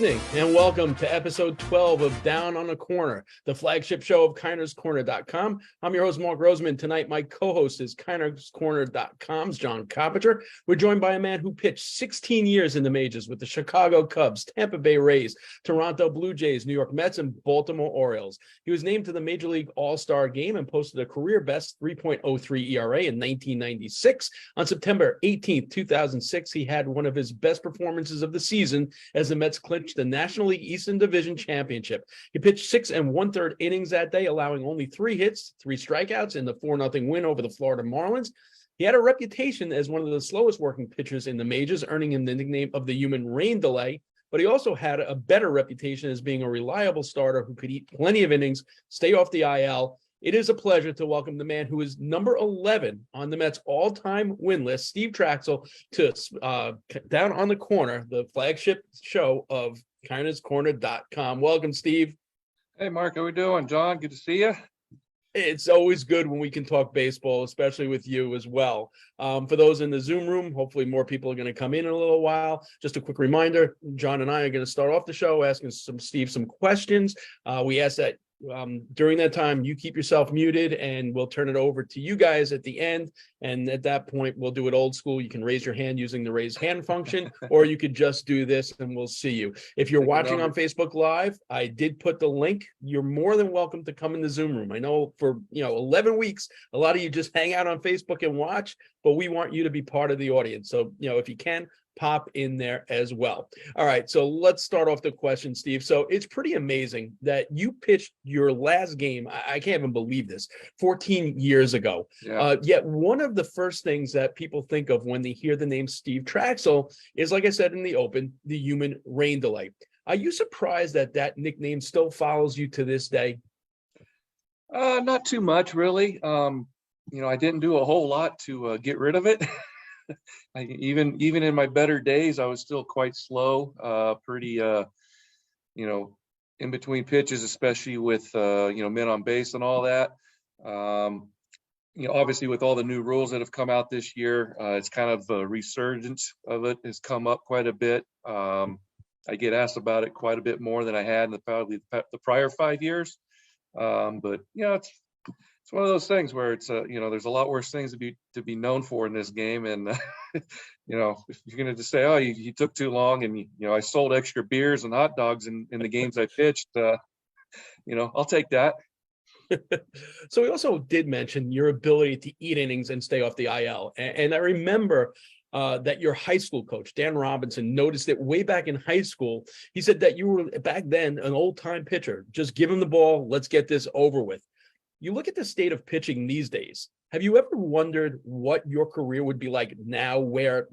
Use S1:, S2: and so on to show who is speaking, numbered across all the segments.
S1: evening and welcome to episode 12 of Down on the Corner, the flagship show of KINER'S I'm your host, Mark Rosenman. Tonight, my co-host is KINER'S John Coppinger. We're joined by a man who pitched 16 years in the majors with the Chicago Cubs, Tampa Bay Rays, Toronto Blue Jays, New York Mets, and Baltimore Orioles. He was named to the Major League All-Star game and posted a career-best 3.03 ERA in 1996. On September 18th, 2006, he had one of his best performances of the season as the Mets clinched the National League Eastern Division Championship. He pitched 6 1/3 innings that day, allowing only 3 hits, 3 strikeouts in the 4-0 win over the Florida Marlins. He had a reputation as one of the slowest working pitchers in the majors, earning him the nickname of the human rain delay. But he also had a better reputation as being a reliable starter who could eat plenty of innings, stay off the IL. It is a pleasure to welcome the man who is number 11 on the Mets all-time win list, Steve Trachsel, to Down on the Corner, the flagship show of KINER'S. Welcome, Steve.
S2: Hey, Mark. How we doing? John, good to see you.
S1: It's always good when we can talk baseball, especially with you as well. For those in the Zoom room, hopefully more people are going to come in a little while. Just a quick reminder, John and I are going to start off the show asking Steve some questions. We ask that during that time you keep yourself muted, and we'll turn it over to you guys at the end. And at that point, we'll do it old school. You can raise your hand using the raise hand function, or you could just do this and we'll see you. If you're watching on Facebook Live, I did put the link. You're more than welcome to come in the Zoom room. I know for 11 weeks, a lot of you just hang out on Facebook and watch, but we want you to be part of the audience. So, if you can, pop in there as well. All right, so let's start off the question, Steve. So it's pretty amazing that you pitched your last game, I can't even believe this, 14 years ago.
S2: Yeah.
S1: Yet one of the first things that people think of when they hear the name Steve Trachsel is, like I said in the open, the human rain delay. Are you surprised that that nickname still follows you to this day?
S2: Not too much, really. I didn't do a whole lot to get rid of it. Even in my better days, I was still quite slow, pretty, in between pitches, especially with, men on base and all that. Obviously with all the new rules that have come out this year, it's kind of a resurgence of it has come up quite a bit. I get asked about it quite a bit more than I had in probably the prior 5 years. But it's one of those things where it's there's a lot worse things to be known for in this game, and if you're going to just say, oh, you took too long, and I sold extra beers and hot dogs in the games I pitched, I'll take that.
S1: So we also did mention your ability to eat innings and stay off the IL, and I remember that your high school coach, Dan Robinson, noticed it way back in high school. He said that you were back then an old-time pitcher. Just give him the ball. Let's get this over with. You look at the state of pitching these days. Have you ever wondered what your career would be like now, where,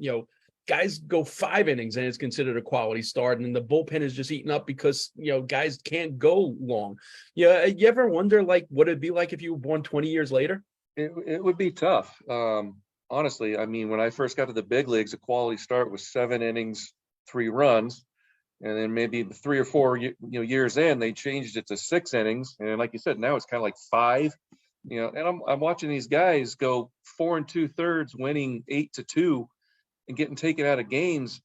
S1: guys go 5 innings and it's considered a quality start, and the bullpen is just eaten up because, guys can't go long? Yeah. You ever wonder, what it'd be like if you were born 20 years later?
S2: It would be tough. Honestly, I mean, when I first got to the big leagues, a quality start was 7 innings, 3 runs. And then maybe 3 or 4 years in, they changed it to 6 innings. And like you said, now it's kind of like 5. And I'm watching these guys go 4 2/3, winning 8-2, and getting taken out of games,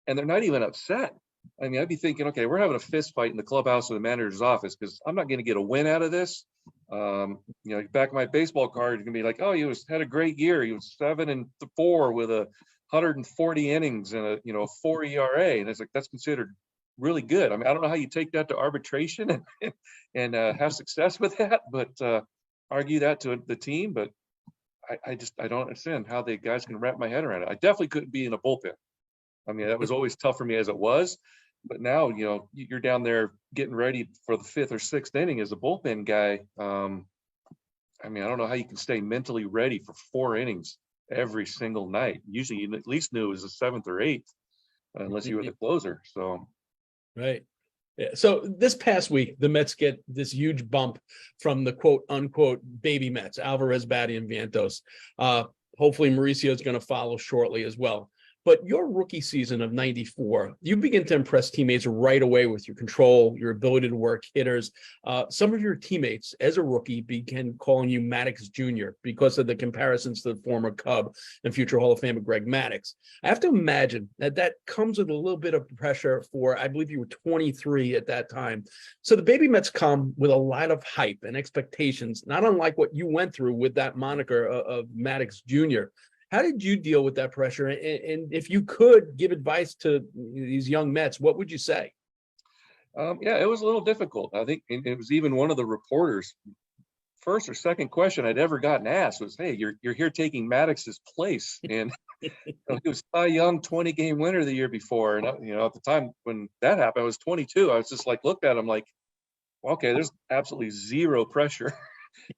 S2: and they're not even upset. I mean, I'd be thinking, okay, we're having a fist fight in the clubhouse or the manager's office because I'm not going to get a win out of this. Back my baseball card, you're gonna be like, oh, he had a great year. He was 7-4 with 140 innings and a 4 ERA, and it's like that's considered really good. I mean, I don't know how you take that to arbitration and have success with that, but argue that to the team. But I don't understand how the guys can wrap my head around it. I definitely couldn't be in a bullpen. I mean, that was always tough for me as it was, but now you're down there getting ready for the 5th or 6th inning as a bullpen guy. I mean, I don't know how you can stay mentally ready for 4 innings every single night. Usually you at least knew it was the 7th or 8th, unless you were the closer. So
S1: right. Yeah. So this past week, the Mets get this huge bump from the quote unquote baby Mets, Alvarez, Batty, and Vientos. Hopefully Mauricio is going to follow shortly as well. But your rookie season of 94, you begin to impress teammates right away with your control, your ability to work hitters. Some of your teammates as a rookie began calling you Maddox Jr. because of the comparisons to the former Cub and future Hall of Famer Greg Maddux. I have to imagine that that comes with a little bit of pressure for, I believe you were 23 at that time. So the Baby Mets come with a lot of hype and expectations, not unlike what you went through with that moniker of Maddox Jr. How did you deal with that pressure? And if you could give advice to these young Mets, what would you say?
S2: Yeah, it was a little difficult. I think it was even one of the reporters' first or second question I'd ever gotten asked was, "Hey, you're here taking Maddox's place," and he was Cy Young 20-game winner the year before. And at the time when that happened, I was 22. I was just like, looked at him like, okay, there's absolutely zero pressure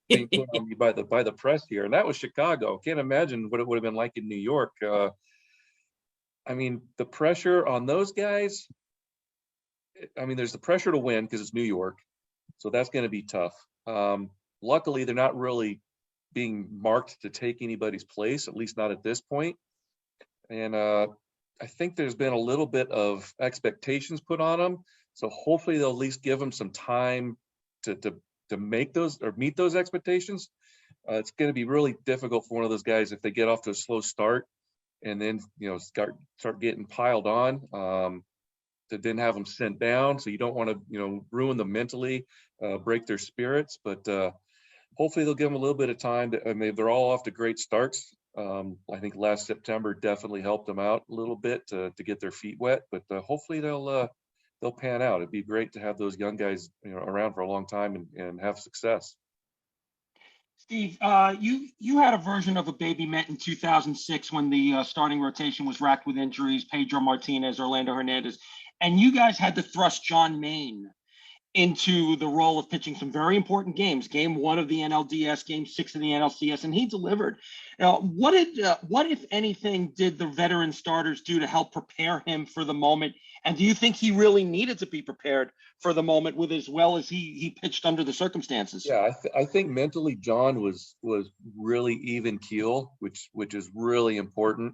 S2: being put on me by the press here, and that was Chicago. Can't imagine what it would have been like in New York. I mean, the pressure on those guys. I mean, there's the pressure to win because it's New York, so that's going to be tough. Luckily, they're not really being marked to take anybody's place, at least not at this point. And I think there's been a little bit of expectations put on them, so hopefully they'll at least give them some time to make those or meet those expectations. It's going to be really difficult for one of those guys if they get off to a slow start and then start getting piled on. To then have them sent down, so you don't want to ruin them mentally, break their spirits. But hopefully they'll give them a little bit of time. I mean, they're all off to great starts. I think last September definitely helped them out a little bit to get their feet wet. But hopefully they'll pan out. It'd be great to have those young guys around for a long time and have success.
S3: Steve, you had a version of a baby Met in 2006 when the starting rotation was racked with injuries, Pedro Martinez, Orlando Hernandez, and you guys had to thrust John Maine into the role of pitching some very important games, game 1 of the NLDS, game 6 of the NLCS, and he delivered. What if anything, did the veteran starters do to help prepare him for the moment? And do you think he really needed to be prepared for the moment with as well as he pitched under the circumstances?
S2: Yeah, I think mentally John was really even keel, which is really important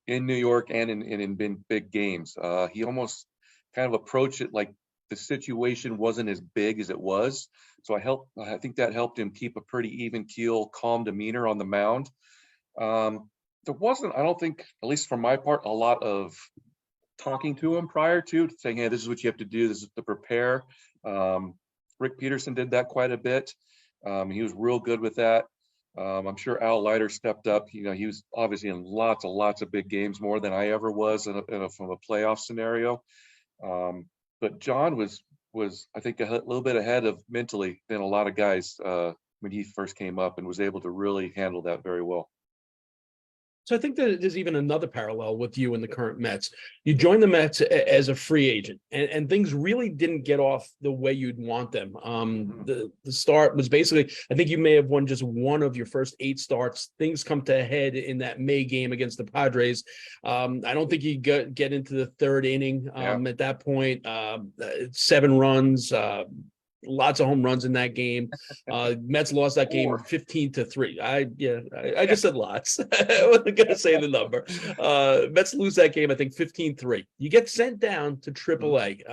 S2: in New York and in big games. He almost kind of approached it like the situation wasn't as big as it was. So I think that helped him keep a pretty even keel, calm demeanor on the mound. There wasn't, I don't think, at least from my part, a lot of talking to him prior to saying, hey, this is what you have to do. This is to prepare. Rick Peterson did that quite a bit. He was real good with that. I'm sure Al Leiter stepped up. He was obviously in lots of big games, more than I ever was from a playoff scenario. But John was I think a little bit ahead of mentally than a lot of guys when he first came up, and was able to really handle that very well.
S1: So I think that there's even another parallel with you and the current Mets. You joined the Mets as a free agent, and things really didn't get off the way you'd want them. The start was basically, I think you may have won just one of your first 8 starts. Things come to a head in that May game against the Padres. I don't think you get into the 3rd inning at that point. 7 runs. Lots of home runs in that game. Mets lost that game 15-3. I just said lots. I wasn't going to say the number. Mets lose that game, I think 15-3. You get sent down to AAA,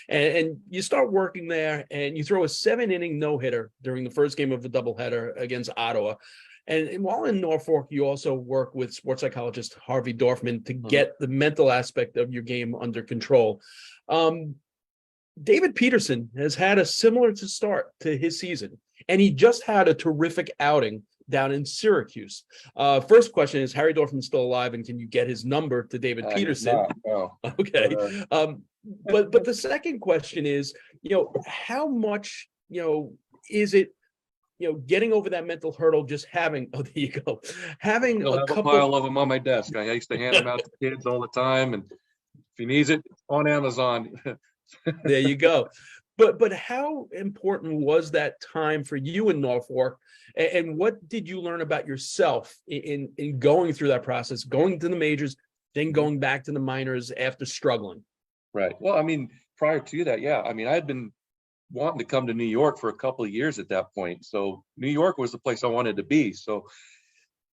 S1: and you start working there, and you throw a 7-inning no-hitter during the first game of the doubleheader against Ottawa. And while in Norfolk, you also work with sports psychologist Harvey Dorfman to get the mental aspect of your game under control. David Peterson has had a similar start to his season, and he just had a terrific outing down in Syracuse. First question is, Harry Dorfman still alive, and can you get his number to David Peterson?
S2: No.
S1: Okay. But the second question is, how much, is it, getting over that mental hurdle, just having, there you go, having
S2: a pile of them on my desk. I used to hand them out to kids all the time, and if he needs it, on Amazon.
S1: There you go. But how important was that time for you in Norfolk, and what did you learn about yourself in going through that process, going to the majors, then going back to the minors after struggling?
S2: Right. Well, I mean, prior to that, I had been wanting to come to New York for a couple of years at that point. So New York was the place I wanted to be. So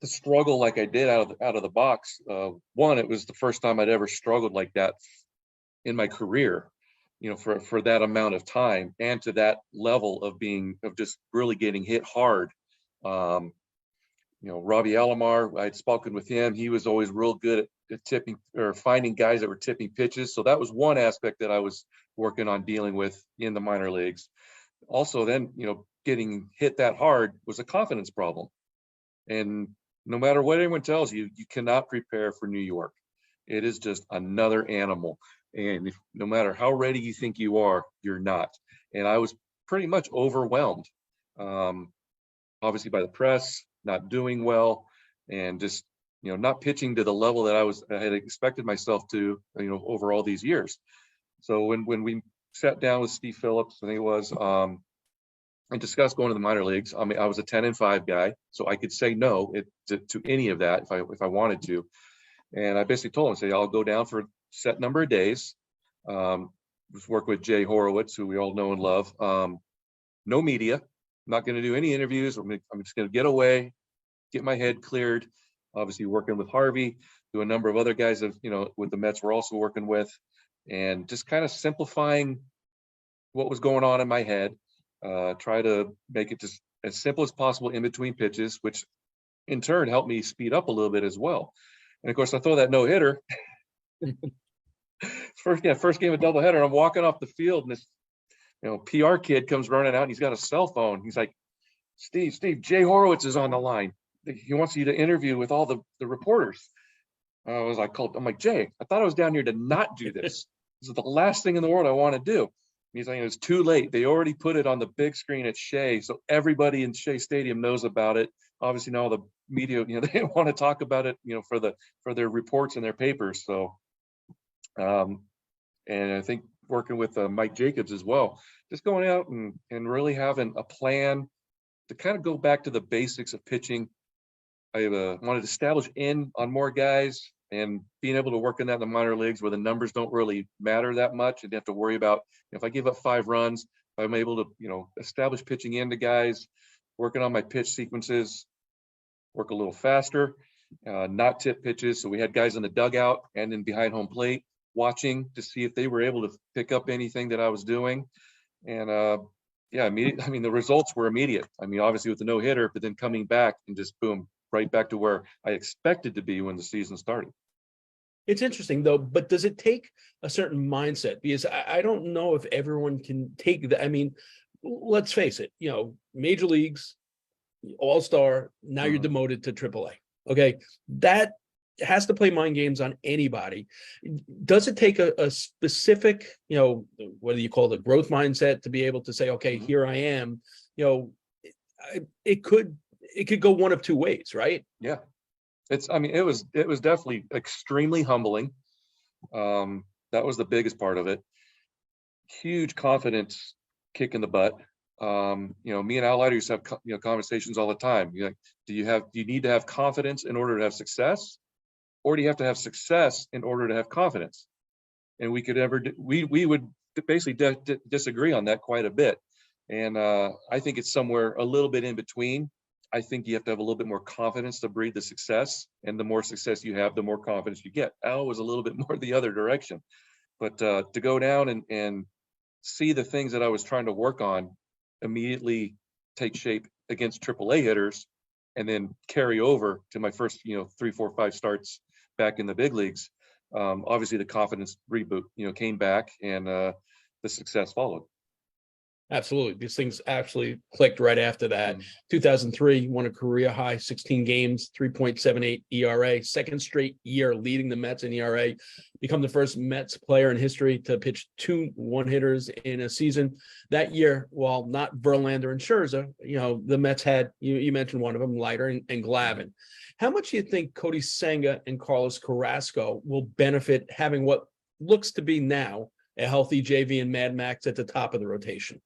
S2: to struggle like I did out of the box. One, it was the first time I'd ever struggled like that in my career, for that amount of time and to that level of just really getting hit hard. Robbie Alomar, I'd spoken with him. He was always real good at tipping or finding guys that were tipping pitches. So that was one aspect that I was working on dealing with in the minor leagues. Also then, getting hit that hard was a confidence problem. And no matter what anyone tells you, you cannot prepare for New York. It is just another animal. And no matter how ready you think you are, you're not. And I was pretty much overwhelmed, obviously by the press, not doing well, and just, not pitching to the level that I had expected myself to, over all these years. So when we sat down with Steve Phillips, I think it was, and discussed going to the minor leagues. I mean, I was a 10-5 guy, so I could say no to any of that if I wanted to. And I basically told him, say, I'll go down for a set number of days. Was working with Jay Horowitz, who we all know and love. No media. I'm not going to do any interviews. I'm just going to get away, get my head cleared. Obviously working with Harvey, do a number of other guys with the Mets we're also working with, and just kind of simplifying what was going on in my head. Try to make it just as simple as possible in between pitches, which in turn helped me speed up a little bit as well. And of course, I throw that no hitter. First game of doubleheader. I'm walking off the field, and this PR kid comes running out, and he's got a cell phone. He's like, Steve, Jay Horowitz is on the line. He wants you to interview with all the reporters. I'm like, Jay, I thought I was down here to not do this. This is the last thing in the world I want to do. He's like, it's too late. They already put it on the big screen at Shea, so everybody in Shea Stadium knows about it. Obviously, now the media, they want to talk about it, for their reports and their papers. So, and I think working with Mike Jacobs as well, just going out and really having a plan to kind of go back to the basics of pitching. I wanted to establish on more guys and being able to work in that in the minor leagues where the numbers don't really matter that much. And you have to worry about, if I give up 5 runs, if I'm able to, establish pitching into guys, working on my pitch sequences, work a little faster, not tip pitches. So we had guys in the dugout and then behind home plate watching to see if they were able to pick up anything that I was doing. And the results were immediate. I mean, obviously with the no hitter, but then coming back and just boom, right back to where I expected to be when the season started.
S1: It's interesting though, but does it take a certain mindset? Because I don't know if everyone can take that. I mean, let's face it, major leagues, all-star, now you're demoted to AAA. Okay. That has to play mind games on anybody. Does it take a specific, what do you call it, growth mindset to be able to say, okay, here I am, it could go one of two ways, right?
S2: Yeah. It was definitely extremely humbling. That was the biggest part of it. Huge confidence kick in the butt. Me and outsiders have conversations all the time. Do you need to have confidence in order to have success, or do you have to have success in order to have confidence? And we would basically disagree on that quite a bit. And I think it's somewhere a little bit in between. I think you have to have a little bit more confidence to breed the success, and the more success you have, the more confidence you get. Al was a little bit more the other direction, but to go down and see the things that I was trying to work on immediately take shape against AAA hitters, and then carry over to my first 3, 4, 5 starts back in the big leagues. Obviously the confidence reboot came back, and the success followed.
S1: Absolutely. These things actually clicked right after that. 2003, won a career high 16 games, 3.78 ERA, second straight year leading the Mets in ERA, become the first Mets player in history to pitch 2 one-hitters in a season. That year, while not Verlander and Scherzer, the Mets had, you mentioned one of them, Leiter and Glavine. How much do you think Cody Senga and Carlos Carrasco will benefit having what looks to be now a healthy JV and Mad Max at the top of the rotation?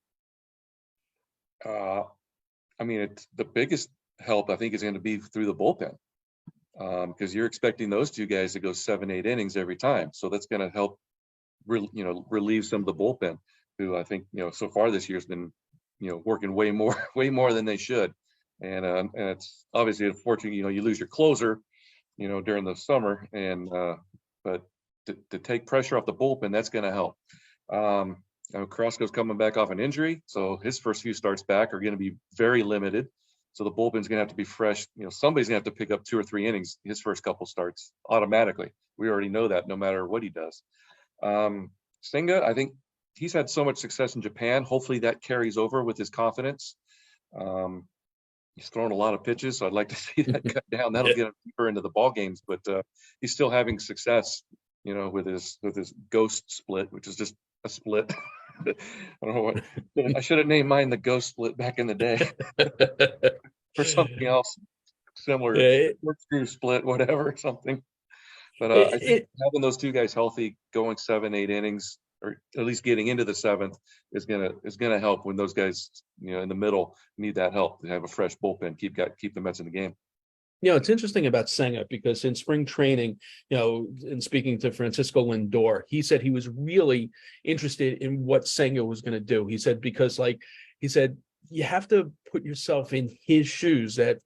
S2: It's the biggest help I think is going to be through the bullpen, because you're expecting those 2 guys to go 7, 8 innings every time. So that's going to help, relieve some of the bullpen, who I think so far this year has been working way more than they should. and it's obviously unfortunate, you lose your closer, during the summer, and but to take pressure off the bullpen, that's going to help. Carrasco's coming back off an injury, so his first few starts back are going to be very limited. So the bullpen's going to have to be fresh. Somebody's going to have to pick up 2 or 3 innings his first couple starts automatically. We already know that no matter what he does. Senga, I think he's had so much success in Japan. Hopefully that carries over with his confidence. He's thrown a lot of pitches, so I'd like to see that cut down. That'll get him deeper into the ball games, but he's still having success, with his ghost split, which is just a split. I don't know what I should have named mine the ghost split back in the day for something else similar, screw split, whatever, something. But I think having those 2 guys healthy, going 7, 8 innings, or at least getting into the 7th, is gonna help when those guys, in the middle need that help to have a fresh bullpen, keep the Mets in the game.
S1: It's interesting about Senga because in spring training, in speaking to Francisco Lindor, he said he was really interested in what Senga was going to do. He said, because he said, you have to put yourself in his shoes. And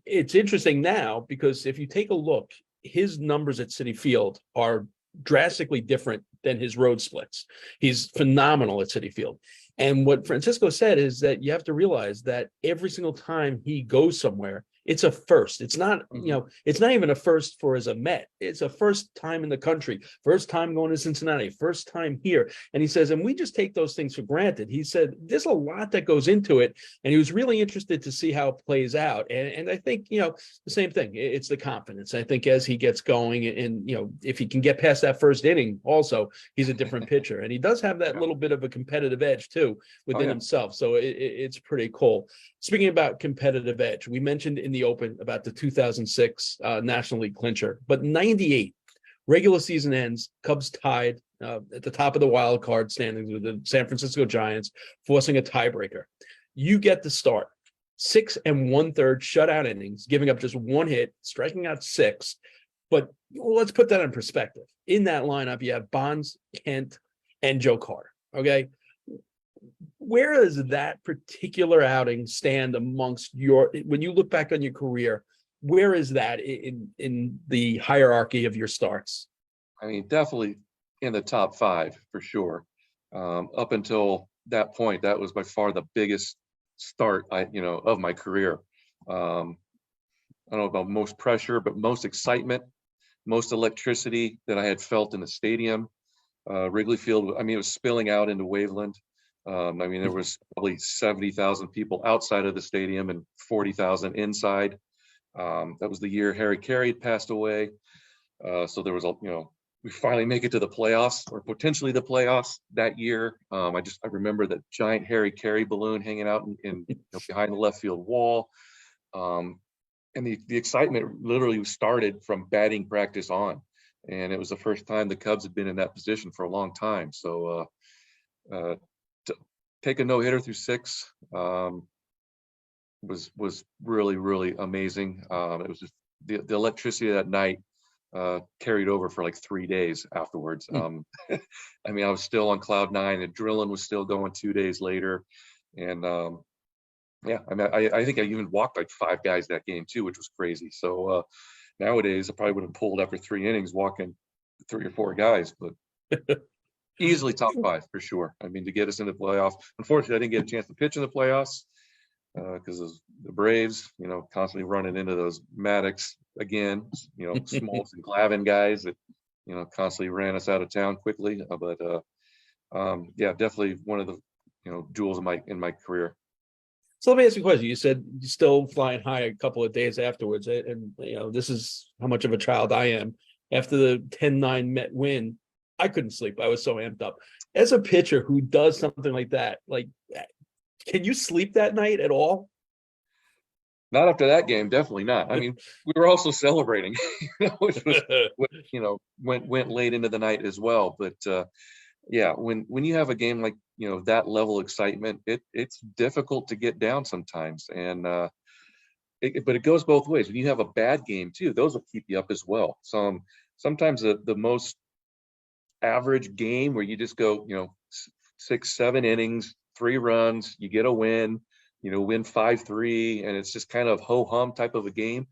S1: it's interesting now because if you take a look, his numbers at Citi Field are drastically different than his road splits. He's phenomenal at Citi Field. And what Francisco said is that you have to realize that every single time he goes somewhere, it's a first. It's not, it's not even a first for as a Met. It's a first time in the country, first time going to Cincinnati, first time here. And he says, and we just take those things for granted. He said, there's a lot that goes into it. And he was really interested to see how it plays out. And I think, the same thing. It's the confidence. I think as he gets going and, if he can get past that first inning, also, he's a different pitcher. And he does have that little bit of a competitive edge too within himself. So it's pretty cool. Speaking about competitive edge, we mentioned in the open about the 2006 National League clincher, but 98 regular season ends, Cubs tied at the top of the wild card standings with the San Francisco Giants, forcing a tiebreaker. You get the start, 6 1/3 shutout innings, giving up just 1 hit, striking out 6. But let's put that in perspective. In that lineup, you have Bonds, Kent, and Joe Carter. Okay. Where does that particular outing stand amongst when you look back on your career, where is that in the hierarchy of your starts?
S2: I mean, definitely in the top 5 for sure. Up until that point, that was by far the biggest start of my career. I don't know about most pressure, but most excitement, most electricity that I had felt in the stadium. Wrigley Field, I mean, it was spilling out into Waveland. There was probably 70,000 people outside of the stadium and 40,000 inside. That was the year Harry Carey had passed away. So there was we finally make it to the playoffs, or potentially the playoffs that year. I remember that giant Harry Carey balloon hanging out in behind the left field wall. And the excitement literally started from batting practice on. And it was the first time the Cubs had been in that position for a long time. So take a no-hitter through 6 was really, really amazing. It was just the electricity of that night carried over for like 3 days afterwards. I was still on cloud 9. Adrenaline was still going 2 days later. And I think I even walked like 5 guys that game too, which was crazy. So nowadays I probably would have pulled after 3 innings walking 3 or 4 guys, but easily top 5 for sure. I mean, to get us into the playoffs. Unfortunately, I didn't get a chance to pitch in the playoffs because of the Braves, constantly running into those Maddox again, Smoltz and Glavine guys that, constantly ran us out of town quickly. But definitely one of the, jewels in my career.
S1: So let me ask you a question. You said you're still flying high a couple of days afterwards. And, this is how much of a child I am. After the 10-9 Met win, I couldn't sleep. I was so amped up. As a pitcher who does something like that, can you sleep that night at all?
S2: Not after that game, definitely not. I mean, we were also celebrating, which was, went late into the night as well. But when you have a game like that level of excitement, it's difficult to get down sometimes, and but it goes both ways. When you have a bad game too, those will keep you up as well. So sometimes the most average game where you just go 6, 7 innings, 3 runs, you get a win, win 5-3, and it's just kind of ho-hum type of a game,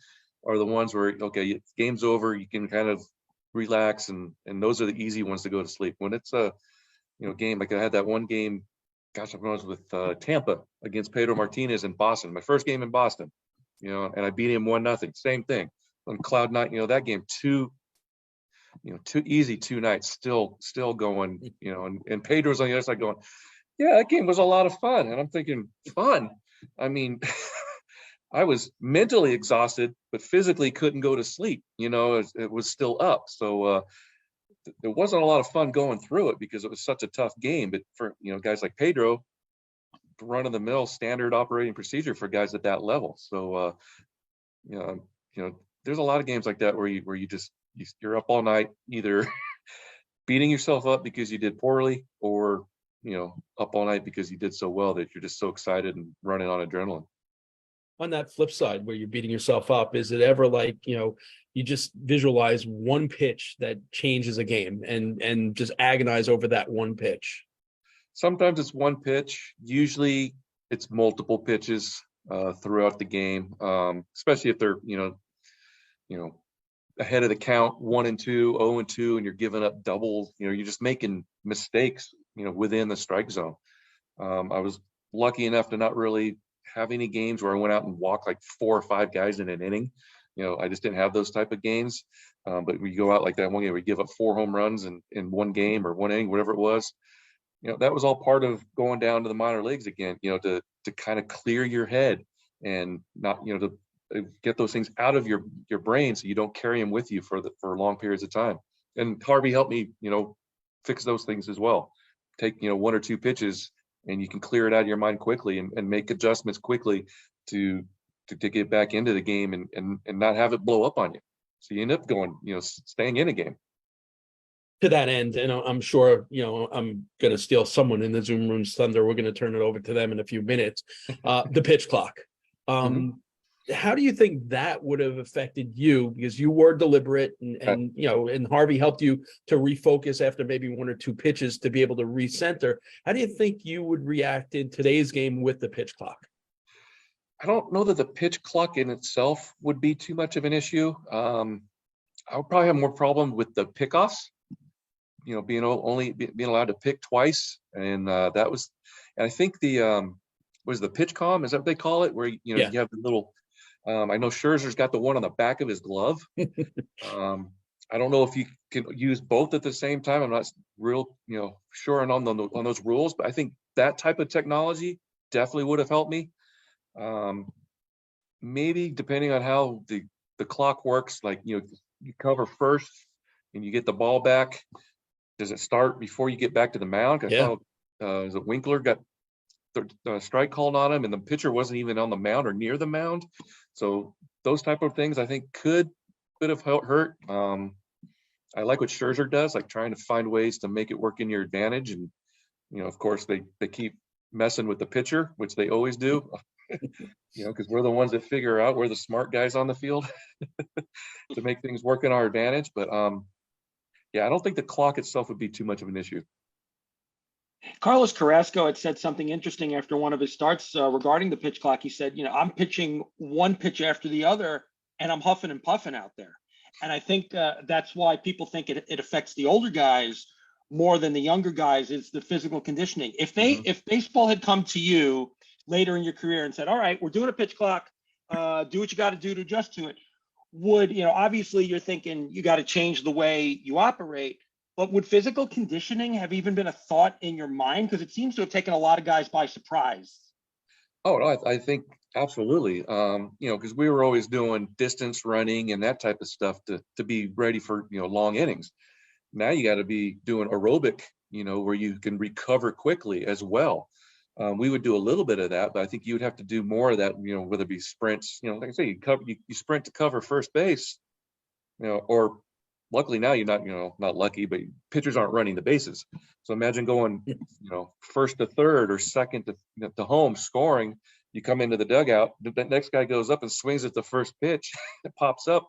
S2: are the ones where, okay, game's over, you can kind of relax, and those are the easy ones to go to sleep. When it's a game, like I had that one game, gosh, I was with Tampa against Pedro Martinez in Boston, my first game in Boston, and I beat him 1-0. Same thing on cloud nine. That game, too easy 2 nights, still going, and Pedro's on the other side going, yeah, that game was a lot of fun. And I'm thinking, fun? I mean, I was mentally exhausted, but physically couldn't go to sleep. It was still up. So there wasn't a lot of fun going through it because it was such a tough game. But for, guys like Pedro, run of the mill standard operating procedure for guys at that level. So, there's a lot of games like that where you're up all night, either beating yourself up because you did poorly, or up all night because you did so well that you're just so excited and running on adrenaline.
S1: On that flip side, where you're beating yourself up, is it ever like, you just visualize one pitch that changes a game and just agonize over that one pitch?
S2: Sometimes it's one pitch. Usually it's multiple pitches throughout the game, especially if they're, ahead of the count, 1-2, 0-2, and you're giving up doubles. You're just making mistakes, within the strike zone. I was lucky enough to not really have any games where I went out and walked like 4 or 5 guys in an inning. I just didn't have those type of games. But we go out like that one game, we give up 4 home runs in one game or one inning, whatever it was. That was all part of going down to the minor leagues again, to kind of clear your head and not, to get those things out of your brain so you don't carry them with you for long periods of time. And Harvey helped me, fix those things as well. Take, 1 or 2 pitches, and you can clear it out of your mind quickly and make adjustments quickly to get back into the game and not have it blow up on you. So you end up going, staying in a game.
S1: To that end, and I'm sure, I'm going to steal someone in the Zoom room's thunder. We're going to turn it over to them in a few minutes. The pitch clock. How do you think that would have affected you? Because you were deliberate and Harvey helped you to refocus after maybe 1 or 2 pitches to be able to recenter. How do you think you would react in today's game with the pitch clock?
S2: I don't know that the pitch clock in itself would be too much of an issue. I would probably have more problem with the pickoffs, being allowed to pick twice. And that was, and I think was the pitch comm, is that what they call it? Where, you have the little, I know Scherzer's got the one on the back of his glove. I don't know if you can use both at the same time. I'm not real, sure on those rules, but I think that type of technology definitely would have helped me. Maybe depending on how the clock works, like, you cover first and you get the ball back. Does it start before you get back to the mound? I thought Winkler got the strike called on him and the pitcher wasn't even on the mound or near the mound. So those type of things I think could have hurt. I like what Scherzer does, like trying to find ways to make it work in your advantage. And, of course they keep messing with the pitcher, which they always do, because we're the ones that figure out, we're the smart guys on the field to make things work in our advantage. But I don't think the clock itself would be too much of an issue.
S3: Carlos Carrasco had said something interesting after one of his starts regarding the pitch clock. He said, I'm pitching one pitch after the other and I'm huffing and puffing out there. And I think that's why people think it affects the older guys more than the younger guys, is the physical conditioning. If baseball had come to you later in your career and said, all right, we're doing a pitch clock, do what you got to do to adjust to it, would, obviously you're thinking you got to change the way you operate, but would physical conditioning have even been a thought in your mind? Because it seems to have taken a lot of guys by surprise.
S2: Oh, no, I think absolutely. Because we were always doing distance running and that type of stuff to be ready for, long innings. Now you got to be doing aerobic, where you can recover quickly as well. We would do a little bit of that, but I think you would have to do more of that, whether it be sprints, like I say, you sprint to cover first base, or luckily now you're not lucky, but pitchers aren't running the bases. So imagine going, first to third or second to home scoring. You come into the dugout, the next guy goes up and swings at the first pitch. It pops up.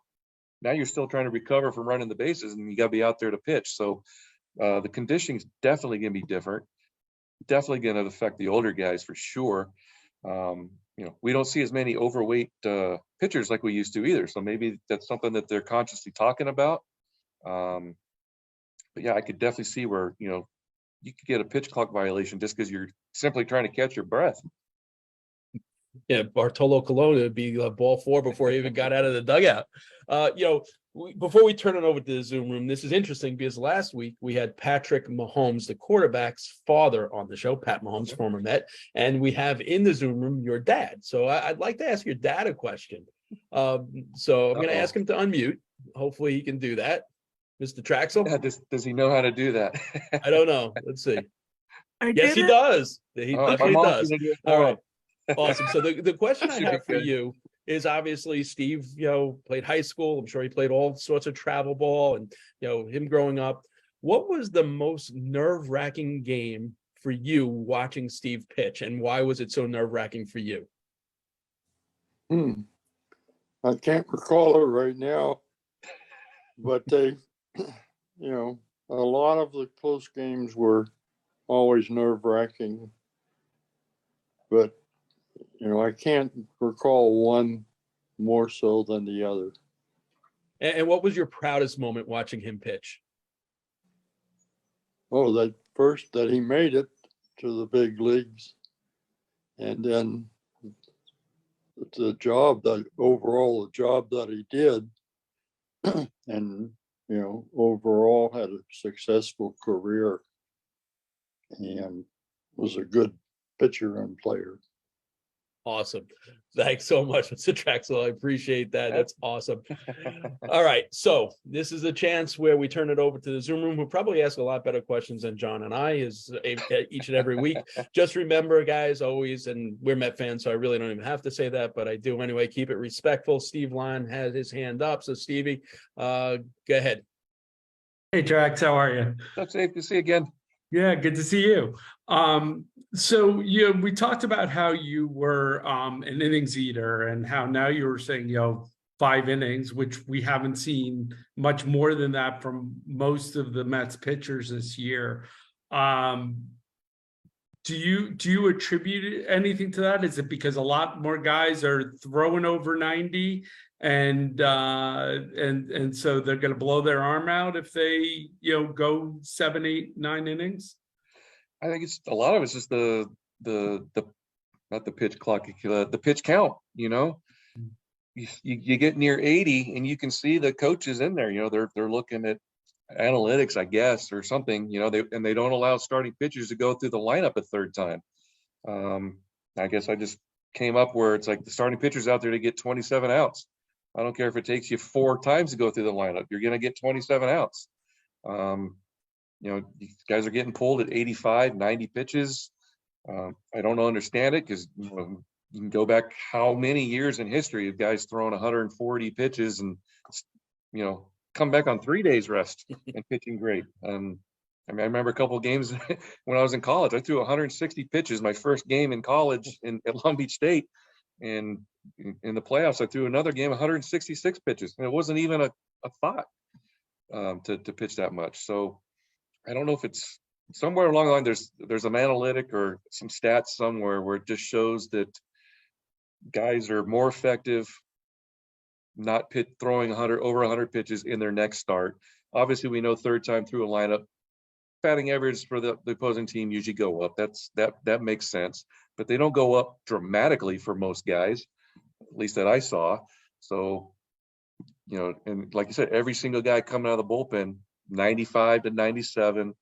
S2: Now you're still trying to recover from running the bases, and you got to be out there to pitch. So the conditioning is definitely going to be different. Definitely going to affect the older guys for sure. We don't see as many overweight pitchers like we used to either. So maybe that's something that they're consciously talking about. But yeah, I could definitely see where, you could get a pitch clock violation just because you're simply trying to catch your breath.
S1: Yeah, Bartolo Colon would be ball 4 before he even got out of the dugout. Before we turn it over to the Zoom room, this is interesting because last week we had Patrick Mahomes, the quarterback's father, on the show, Pat Mahomes, former Met, and we have in the Zoom room your dad. So I'd like to ask your dad a question. So I'm going to ask him to unmute. Hopefully he can do that. Mr. Trachsel?
S2: Yeah, does he know how to do that?
S1: I don't know. Let's see.
S4: I
S1: Yes,
S4: did
S1: he
S4: it?
S1: does. He definitely does. All right.
S2: Awesome.
S1: Awesome. So the question I
S2: Should be
S1: have for
S2: good.
S1: you is obviously Steve, played high school. I'm sure he played all sorts of travel ball and, him growing up. What was the most nerve-wracking game for you watching Steve pitch, and why was it so nerve-wracking for you?
S5: I can't recall it right now, but they, a lot of the close games were always nerve-wracking, but I can't recall one more so than the other.
S1: And what was your proudest moment watching him pitch?
S5: Oh, that first that he made it to the big leagues, and then the job that he did, and overall had a successful career and was a good pitcher and player.
S1: Awesome. Thanks so much, Mr. Trachsel. I appreciate that. That's awesome. All right. So this is a chance where we turn it over to the Zoom room, who probably ask a lot better questions than John and I each and every week. Just remember, guys, always, and we're Met fans, so I really don't even have to say that, but I do anyway, keep it respectful. Steve Lyon has his hand up. So Stevie, go ahead.
S4: Hey, Trax, how are you?
S2: That's safe to see again.
S4: Yeah, good to see you. So we talked about how you were an innings eater and how now you were saying, 5 innings, which we haven't seen much more than that from most of the Mets pitchers this year. Do you attribute anything to that? Is it because a lot more guys are throwing over 90 and so they're going to blow their arm out if they go 7, 8, 9 innings?
S2: I think it's a lot of it's just the not the pitch clock, the pitch count. You get near 80 and you can see the coaches in there. They're looking at analytics, I guess, or something. They don't allow starting pitchers to go through the lineup a third time. I guess I just came up where it's like the starting pitcher's out there to get 27 outs. I don't care if it takes you 4 times to go through the lineup. You're going to get 27 outs. These guys are getting pulled at 85, 90 pitches. I don't understand it because you can go back how many years in history of guys throwing 140 pitches and come back on 3 days rest and pitching great. I remember a couple of games when I was in college. I threw 160 pitches my first game in college at Long Beach State, and in the playoffs I threw another game 166 pitches, and it wasn't even a thought to pitch that much. So I don't know if it's somewhere along the line there's an analytic or some stats somewhere where it just shows that guys are more effective not throwing over 100 pitches in their next start. Obviously, we know third time through a lineup, batting average for the opposing team usually go up. That makes sense, but they don't go up dramatically for most guys, at least that I saw. So, and like you said, every single guy coming out of the bullpen, 95 to 97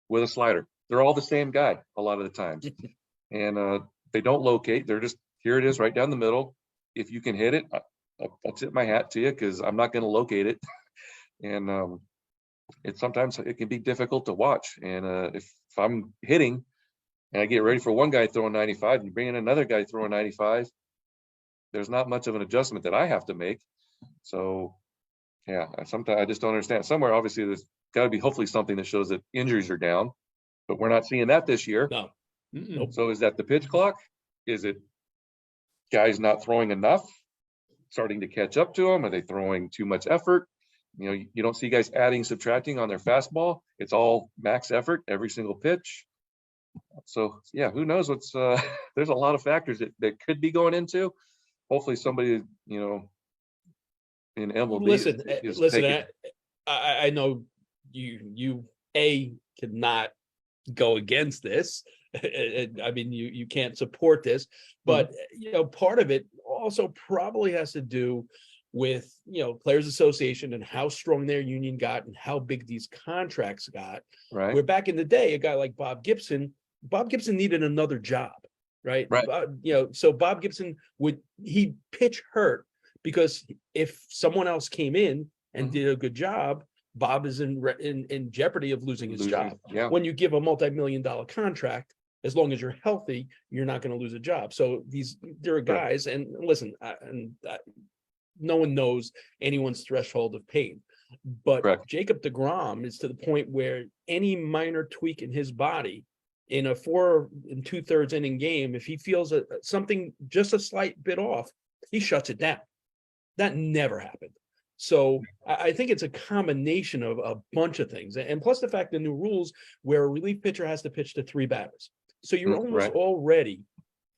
S2: with a slider. They're all the same guy a lot of the times. And they don't locate. They're just, here it is right down the middle. If you can hit it, I'll tip my hat to you because I'm not going to locate it. And sometimes it can be difficult to watch. And if I'm hitting and I get ready for one guy throwing 95, you bring in another guy throwing 95, there's not much of an adjustment that I have to make. So yeah, sometimes I just don't understand. Somewhere, obviously, there's got to be hopefully something that shows that injuries are down, but we're not seeing that this year.
S1: No.
S2: So is that the pitch clock? Is it guys not throwing enough, starting to catch up to them? Are they throwing too much effort? You don't see guys adding, subtracting on their fastball. It's all max effort every single pitch. So yeah, who knows what's there's a lot of factors that could be going into. Hopefully somebody, in MLB
S1: Listen,
S2: is
S1: listen.
S2: taking.
S1: I know you cannot go against this. I mean, you can't support this, but part of it also probably has to do with Players Association and how strong their union got and how big these contracts got.
S2: Right.
S1: Where back in the day, a guy like Bob Gibson needed another job, right?
S2: Right.
S1: So Bob Gibson he'd pitch hurt because if someone else came in and did a good job, Bob is in jeopardy of losing his job.
S2: Yeah.
S1: When you give a multi-million-dollar contract, as long as you're healthy, you're not going to lose a job. So there are guys, and listen, no one knows anyone's threshold of pain, but
S2: Correct.
S1: Jacob deGrom is to the point where any minor tweak in his body in a 4 2/3 inning game, if he feels something just a slight bit off, he shuts it down. That never happened. So I think it's a combination of a bunch of things, and plus the fact the new rules where a relief pitcher has to pitch to 3 batters. So you're almost already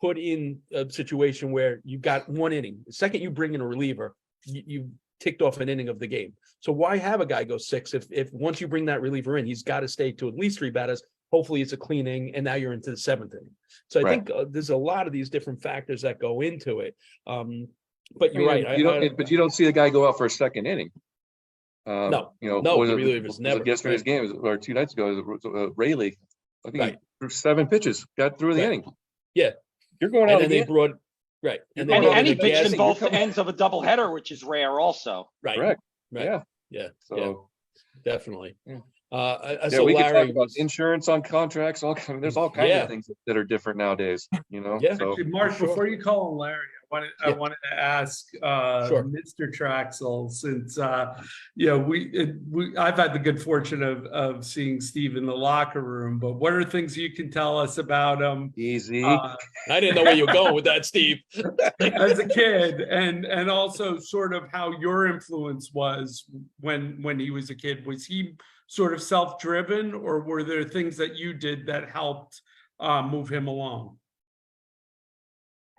S1: put in a situation where you've got 1 inning. The second you bring in a reliever, you ticked off an inning of the game. So why have a guy go 6 if once you bring that reliever in, he's got to stay to at least 3 batters. Hopefully it's a clean inning, and now you're into the 7th inning. So I think there's a lot of these different factors that go into it. But you're right.
S2: But you don't see the guy go out for a 2nd inning.
S1: No,
S2: the
S1: relievers never.
S2: Yesterday's game or 2 nights ago, it was Rayleigh. I think he threw 7 pitches, got through the inning.
S1: Yeah,
S2: you're going out.
S1: And then they brought
S3: and he pitched in both ends of a doubleheader, which is rare, also.
S1: Right.
S2: Correct.
S1: Right.
S2: Yeah.
S1: So definitely.
S2: Yeah.
S1: So
S2: we
S1: Larry,
S2: can talk about insurance on contracts. There's all kinds of things that are different nowadays.
S1: Yeah.
S2: So,
S4: Actually, Mark, before you call him Larry, I wanted to ask Mr. Trachsel, since I've had the good fortune of seeing Steve in the locker room, but what are things you can tell us about him?
S2: Easy.
S1: I didn't know where you were going with that, Steve.
S4: As a kid, and also sort of how your influence was when he was a kid. Was he sort of self-driven, or were there things that you did that helped move him along?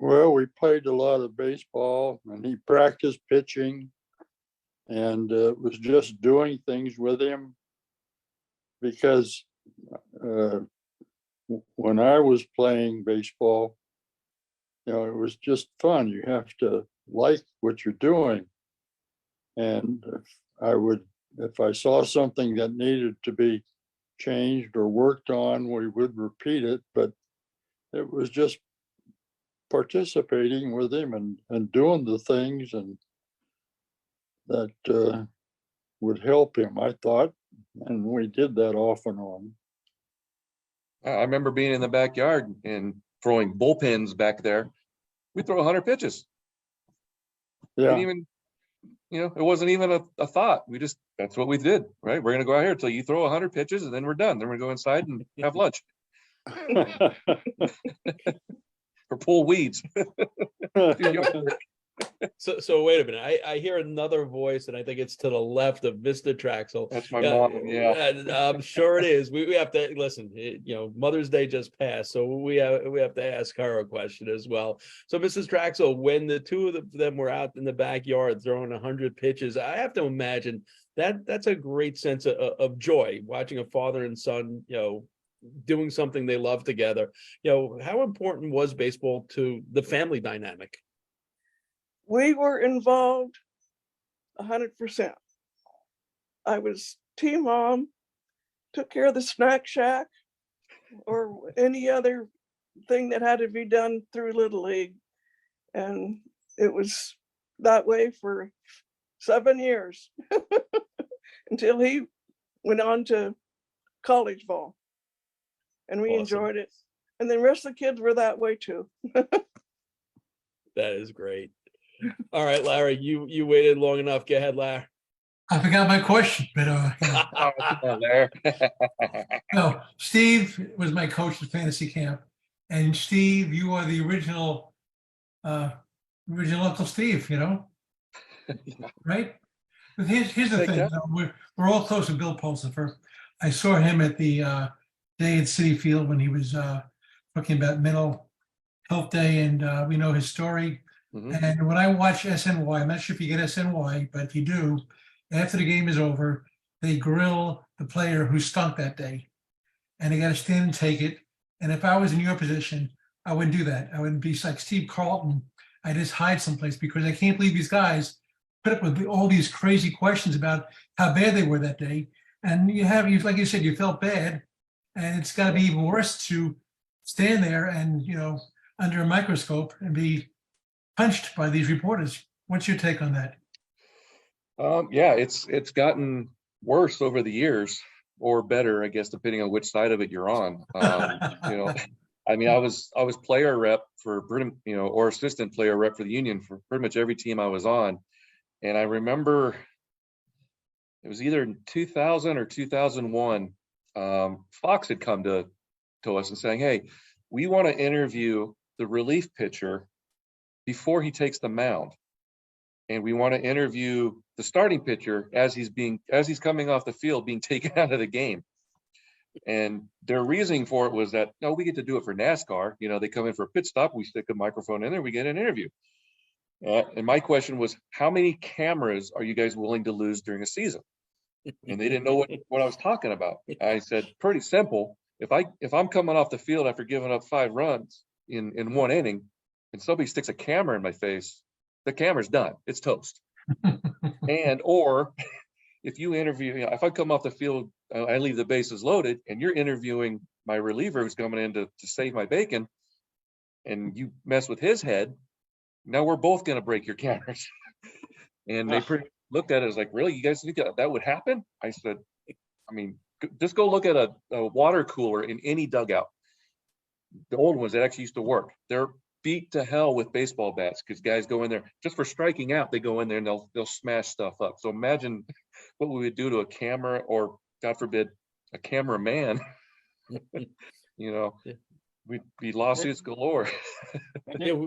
S5: Well, we played a lot of baseball, and he practiced pitching, and was just doing things with him because when I was playing baseball, it was just fun. You have to like what you're doing. And if I saw something that needed to be changed or worked on, we would repeat it, but it was just participating with him and doing the things and that would help him, I thought, and we did that off and on.
S2: I remember being in the backyard and throwing bullpens back there. We throw 100 pitches.
S5: Yeah.
S2: Even, it wasn't even a thought. That's what we did, right? We're going to go out here until you throw 100 pitches and then we're done. Then we're going to go inside and have lunch. Or pull weeds.
S1: So wait a minute. I hear another voice, and I think it's to the left of Mr. Trachsel.
S2: That's my mom. Yeah,
S1: I'm sure it is. We have to listen. Mother's Day just passed, so we have to ask her a question as well. So, Mrs. Trachsel, when the two of them were out in the backyard throwing 100 pitches, I have to imagine that's a great sense of joy watching a father and son, doing something they love together. How important was baseball to the family dynamic?
S6: We were involved 100%. I was team mom, took care of the snack shack or any other thing that had to be done through Little League. And it was that way for 7 years until he went on to college ball. And we enjoyed it. And the rest of the kids were that way too.
S1: That is great. All right, Larry, you waited long enough. Go ahead, Larry.
S7: I forgot my question, but no, Steve was my coach at fantasy camp. And Steve, you are the original Uncle Steve, right? But here's the thing. We're all close to Bill Pulsifer. I saw him at the day at City Field when he was talking about Mental Health Day, and we know his story. And when I watch SNY, I'm not sure if you get SNY, but if you do, after the game is over, they grill the player who stunk that day, and they got to stand and take it. And if I was in your position, I wouldn't do that. I wouldn't be like Steve Carlton. I just hide someplace because I can't believe these guys put up with all these crazy questions about how bad they were that day. And like you said, you felt bad, and it's got to be even worse to stand there and, under a microscope and be punched by these reporters. What's your take on that?
S2: Yeah, it's gotten worse over the years, or better, I guess, depending on which side of it you're on. I mean, I was player rep for, or assistant player rep for the Union for pretty much every team I was on. And I remember it was either in 2000 or 2001, Fox had come to us and saying, hey, we want to interview the relief pitcher before he takes the mound. And we want to interview the starting pitcher as he's coming off the field, being taken out of the game. And their reasoning for it was that, no, we get to do it for NASCAR. They come in for a pit stop, we stick a microphone in there, we get an interview. And my question was, how many cameras are you guys willing to lose during a season? And they didn't know what I was talking about. I said, pretty simple. If I'm coming off the field after giving up 5 runs in one inning, and somebody sticks a camera in my face, the camera's done. It's toast. Or if you interview, if I come off the field, I leave the bases loaded, and you're interviewing my reliever who's coming in to save my bacon, and you mess with his head, now we're both going to break your cameras. And they pretty looked at it as like, really, you guys think that would happen? I said, I mean, just go look at a water cooler in any dugout. The old ones that actually used to work, they're beat to hell with baseball bats because guys go in there just for striking out. They go in there and they'll smash stuff up. So imagine what we would do to a camera, or God forbid, a cameraman. We'd be lawsuits galore.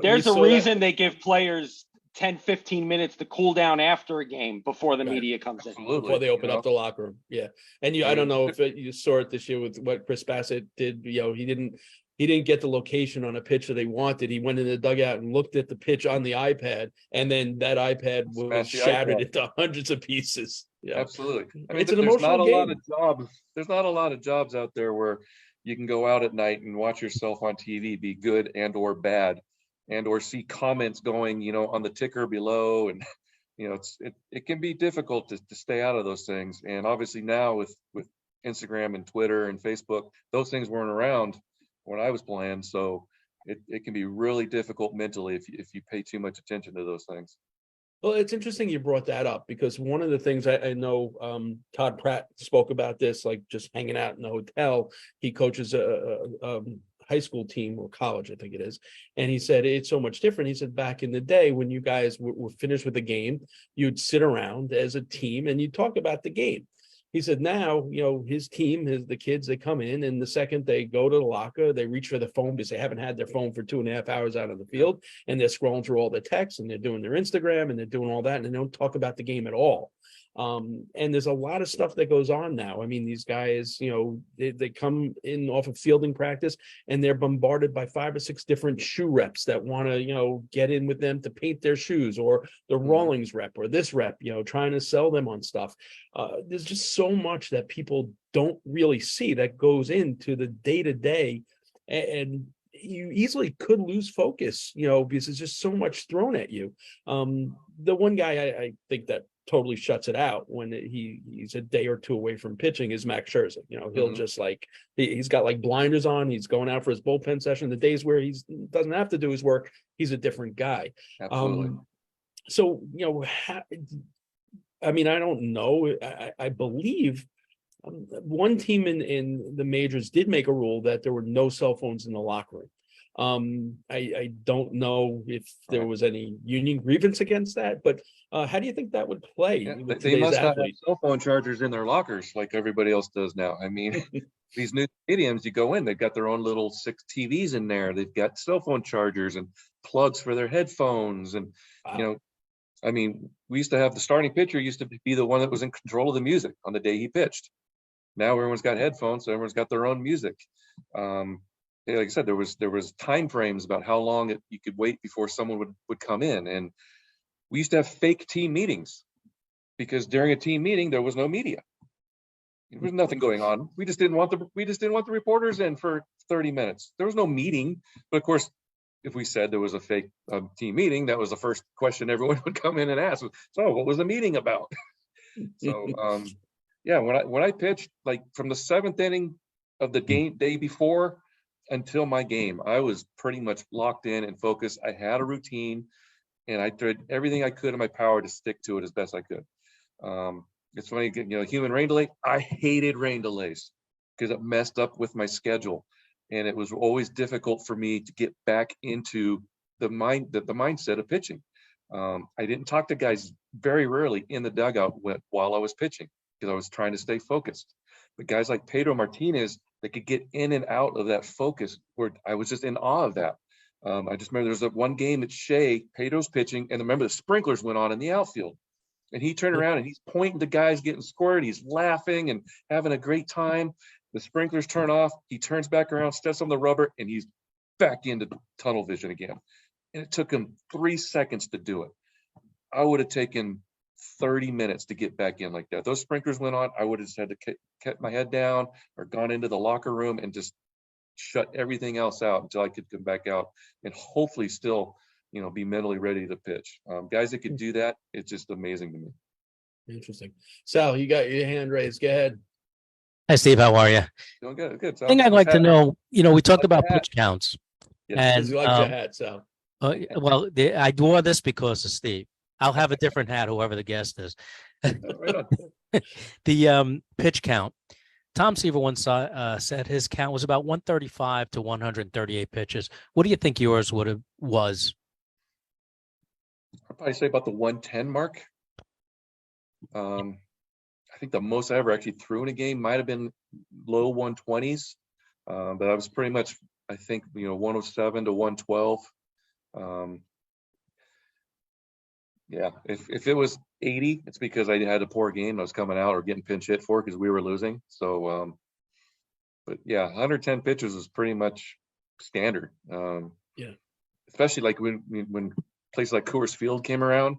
S3: There's a reason they give players 10, 15 minutes to cool down after a game before the media comes in.
S2: Absolutely.
S1: Before they open up the locker room. Yeah. And I don't know if you saw it this year with what Chris Bassett did. He didn't get the location on a pitch that they wanted. He went in the dugout and looked at the pitch on the iPad, and then that iPad was shattered into hundreds of pieces. Yeah,
S2: absolutely. I mean,
S1: it's an emotional game.
S2: There's not a lot of jobs out there where you can go out at night and watch yourself on TV be good and or bad, and or see comments going, on the ticker below, and it can be difficult to stay out of those things. And obviously now with Instagram and Twitter and Facebook, those things weren't around when I was playing, so it can be really difficult mentally if you pay too much attention to those things.
S1: Well, it's interesting you brought that up, because one of the things I know, Todd Pratt spoke about this, like just hanging out in the hotel. He coaches a high school team, or college, I think it is. And he said, it's so much different. He said, back in the day when you guys were finished with the game, you'd sit around as a team and you'd talk about the game. He said, now, his team, the kids, they come in, and the second they go to the locker, they reach for the phone because they haven't had their phone for 2.5 hours out on the field, and they're scrolling through all the texts, and they're doing their Instagram, and they're doing all that, and they don't talk about the game at all. And there's a lot of stuff that goes on now. I mean, these guys, they come in off of fielding practice, and they're bombarded by 5 or 6 different shoe reps that want to, get in with them to paint their shoes, or the Rawlings rep, or this rep, trying to sell them on stuff. There's just so much that people don't really see that goes into the day-to-day, and you easily could lose focus, because there's just so much thrown at you. The one guy I think that totally shuts it out when he's a day or two away from pitching is Max Scherzer. He'll just he's got blinders on. He's going out for his bullpen session. The days where he doesn't have to do his work, he's a different guy.
S2: Absolutely.
S1: So, I mean, I don't know. I believe one team in the majors did make a rule that there were no cell phones in the locker room. I don't know if there was any union grievance against that, but how do you think that would play?
S2: Yeah, they must have cell phone chargers in their lockers like everybody else does now. I mean, these new stadiums, you go in, they've got their own little 6 TVs in there. They've got cell phone chargers and plugs for their headphones. And, I mean, we used to have the starting pitcher used to be the one that was in control of the music on the day he pitched. Now everyone's got headphones, so everyone's got their own music. Like I said, there was time frames about how long you could wait before someone would come in, and we used to have fake team meetings because during a team meeting there was no media. There was nothing going on. We just didn't want the reporters in for 30 minutes. There was no meeting, but of course, if we said there was a fake team meeting, that was the first question everyone would come in and ask. So, what was the meeting about? So, yeah, when I pitched, like from the 7th inning of the game day before until my game, I was pretty much locked in and focused. I had a routine, and I did everything I could in my power to stick to it as best I could. It's funny, human rain delay. I hated rain delays because it messed up with my schedule, and it was always difficult for me to get back into the mindset of pitching. I didn't talk to guys very rarely in the dugout while I was pitching because I was trying to stay focused. But guys like Pedro Martinez, that could get in and out of that focus, where I was just in awe of that. I just remember there was that one game at Shea, Pedro's pitching, and remember the sprinklers went on in the outfield. And he turned around and he's pointing to guys getting scored. He's laughing and having a great time. The sprinklers turn off. He turns back around, steps on the rubber, and he's back into tunnel vision again. And it took him 3 seconds to do it. I would have taken 30 minutes to get back in like that. Those sprinklers went on. I would have just had to kept my head down or gone into the locker room and just shut everything else out until I could come back out and hopefully still be mentally ready to pitch. Guys that could do that, it's just amazing to me.
S1: Interesting. Sal, you got your hand raised. Go ahead.
S8: Hi, Steve. How are you?
S2: Doing good. Good.
S8: I think I'd like to know, we talked about pitch counts.
S2: Yes.
S8: And
S1: You like your hat, Sal.
S8: well, I wore this because of Steve. I'll have a different hat, whoever the guest is.
S2: Right on.
S8: The pitch count. Tom Seaver once said his count was about 135 to 138 pitches. What do you think yours was?
S2: I'd probably say about the 110 mark. I think the most I ever actually threw in a game might have been low 120s, but I was pretty much, I think, 107 to 112. Yeah, if it was 80, it's because I had a poor game. I was coming out or getting pinch hit for because we were losing. So, but yeah, 110 pitches is pretty much standard.
S1: Yeah,
S2: especially like when places like Coors Field came around.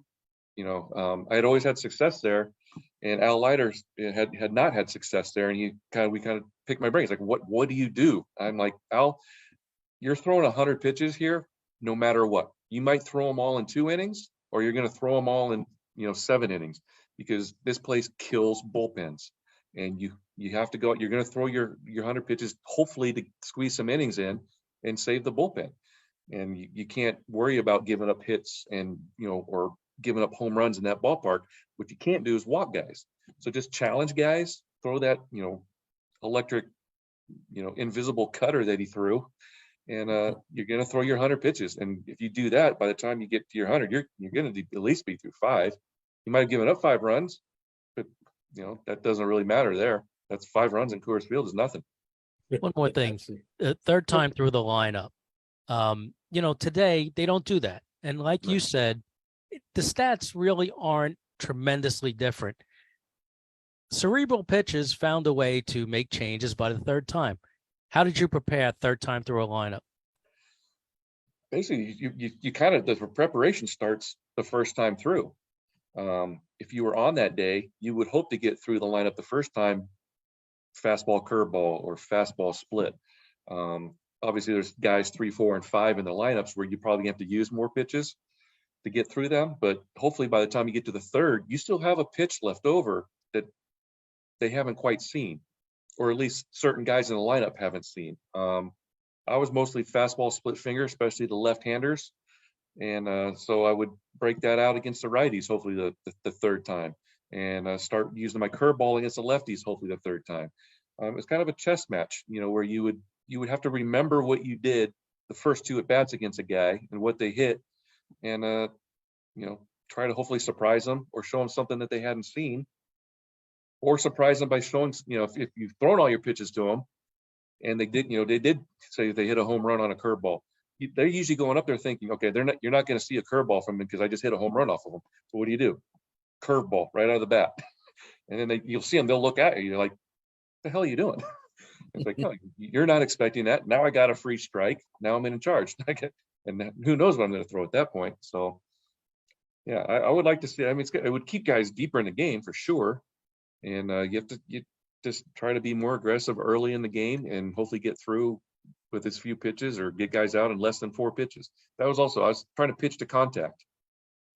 S2: I had always had success there, and Al Leiter had not had success there. And we kind of picked my brains like, what do you do? I'm like, Al, you're throwing 100 pitches here, no matter what. You might throw them all in 2 innings, or you're going to throw them all in 7 innings, because this place kills bullpens, and you have to go. You're going to throw your 100 pitches, hopefully to squeeze some innings in and save the bullpen. And you can't worry about giving up hits and or giving up home runs in that ballpark. What you can't do is walk guys. So just challenge guys, throw that electric invisible cutter that he threw, and you're going to throw your 100 pitches. And if you do that, by the time you get to your 100, you're going to at least be through 5. You might have given up 5 runs, but that doesn't really matter there. That's 5 runs in Coors Field is nothing.
S8: One more thing, third time through the lineup. Today they don't do that. And like you said, the stats really aren't tremendously different. Cerebral pitches found a way to make changes by the third time. How did you prepare third time through a lineup?
S2: Basically, you kind of, the preparation starts the first time through. If you were on that day, you would hope to get through the lineup the first time, fastball, curveball, or fastball split. Obviously, there's guys 3, 4, and 5 in the lineups where you probably have to use more pitches to get through them. But hopefully by the time you get to the third, you still have a pitch left over that they haven't quite seen, or at least certain guys in the lineup haven't seen. I was mostly fastball split finger, especially the left-handers. And so I would break that out against the righties, hopefully the third time, and start using my curveball against the lefties, hopefully the third time. It's kind of a chess match, where you would have to remember what you did the first 2 at bats against a guy and what they hit, and try to hopefully surprise them or show them something that they hadn't seen, or surprise them by showing, if you've thrown all your pitches to them and they did say they hit a home run on a curveball, they're usually going up there thinking, okay, you're not going to see a curveball from me because I just hit a home run off of them. So what do? Curveball right out of the bat. And then you'll see them, they'll look at you, you're like, the hell are you doing? It's like, no, you're not expecting that. Now I got a free strike. Now I'm in charge. And who knows what I'm going to throw at that point. So, yeah, I would like to see. I mean, it would keep guys deeper in the game for sure. And you just try to be more aggressive early in the game and hopefully get through with as few pitches or get guys out in less than 4 pitches. That was also, I was trying to pitch to contact.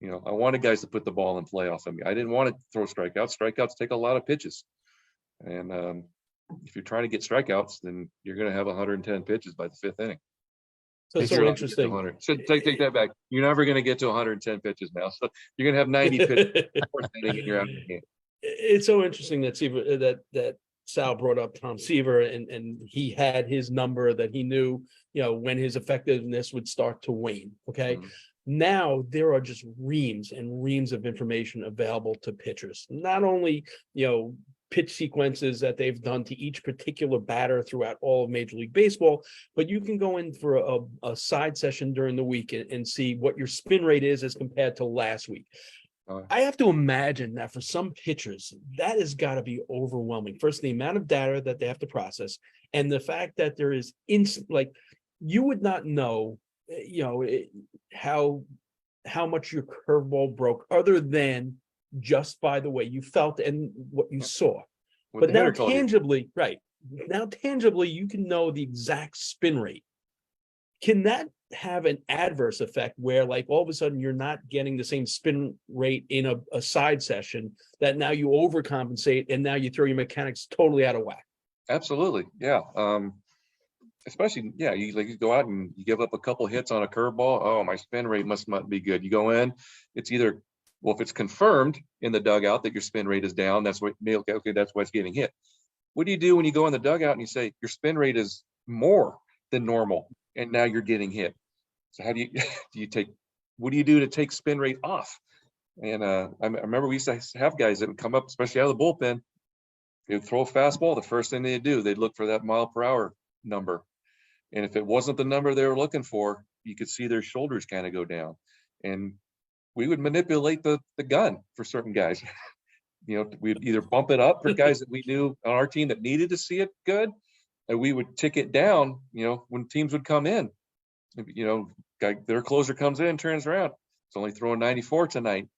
S2: You know, I wanted guys to put the ball in play off of me. I didn't want to throw strikeouts. Strikeouts take a lot of pitches. And if you're trying to get strikeouts, then you're going to have 110 pitches by the 5th inning.
S1: So it's so interesting.
S2: Should take that back. You're never going to get to 110 pitches now. So you're going to have 90 pitches fourth inning and you're out of the game.
S1: It's so interesting that Sal brought up Tom Seaver, and he had his number that he knew, you know, when his effectiveness would start to wane. Okay.
S2: Mhm.
S1: Now there are just reams and reams of information available to pitchers. Not only, you know, pitch sequences that they've done to each particular batter throughout all of Major League Baseball, but you can go in for a side session during the week and see what your spin rate is as compared to last week. I have to imagine that for some pitchers, that has got to be overwhelming. First, the amount of data that they have to process, and the fact that there is like you would not know, you know, how much your curveball broke, other than just by the way you felt and what you saw. But now tangibly, right now tangibly, you can know the exact spin rate. Can that have an adverse effect where, like, all of a sudden you're not getting the same spin rate in a side session, that now you overcompensate and now you throw your mechanics totally out of whack?
S2: Absolutely, yeah. Especially, yeah, you go out and you give up a couple hits on a curveball. Oh, my spin rate must not be good. You go in, it's either, well, if it's confirmed in the dugout that your spin rate is down, that's what, okay, that's what's getting hit. What do you do when you go in the dugout and you say your spin rate is more than normal and now you're getting hit? So how do you what do you do to take spin rate off? And I remember we used to have guys that would come up, especially out of the bullpen, they'd throw a fastball. The first thing they'd do, they'd look for that mile per hour number. And if it wasn't the number they were looking for, you could see their shoulders kind of go down. And we would manipulate the gun for certain guys. You know, we'd either bump it up for guys that we knew on our team that needed to see it good, and we would tick it down, you know, when teams would come in. You know, their closer comes in, turns around, it's only throwing 94 tonight.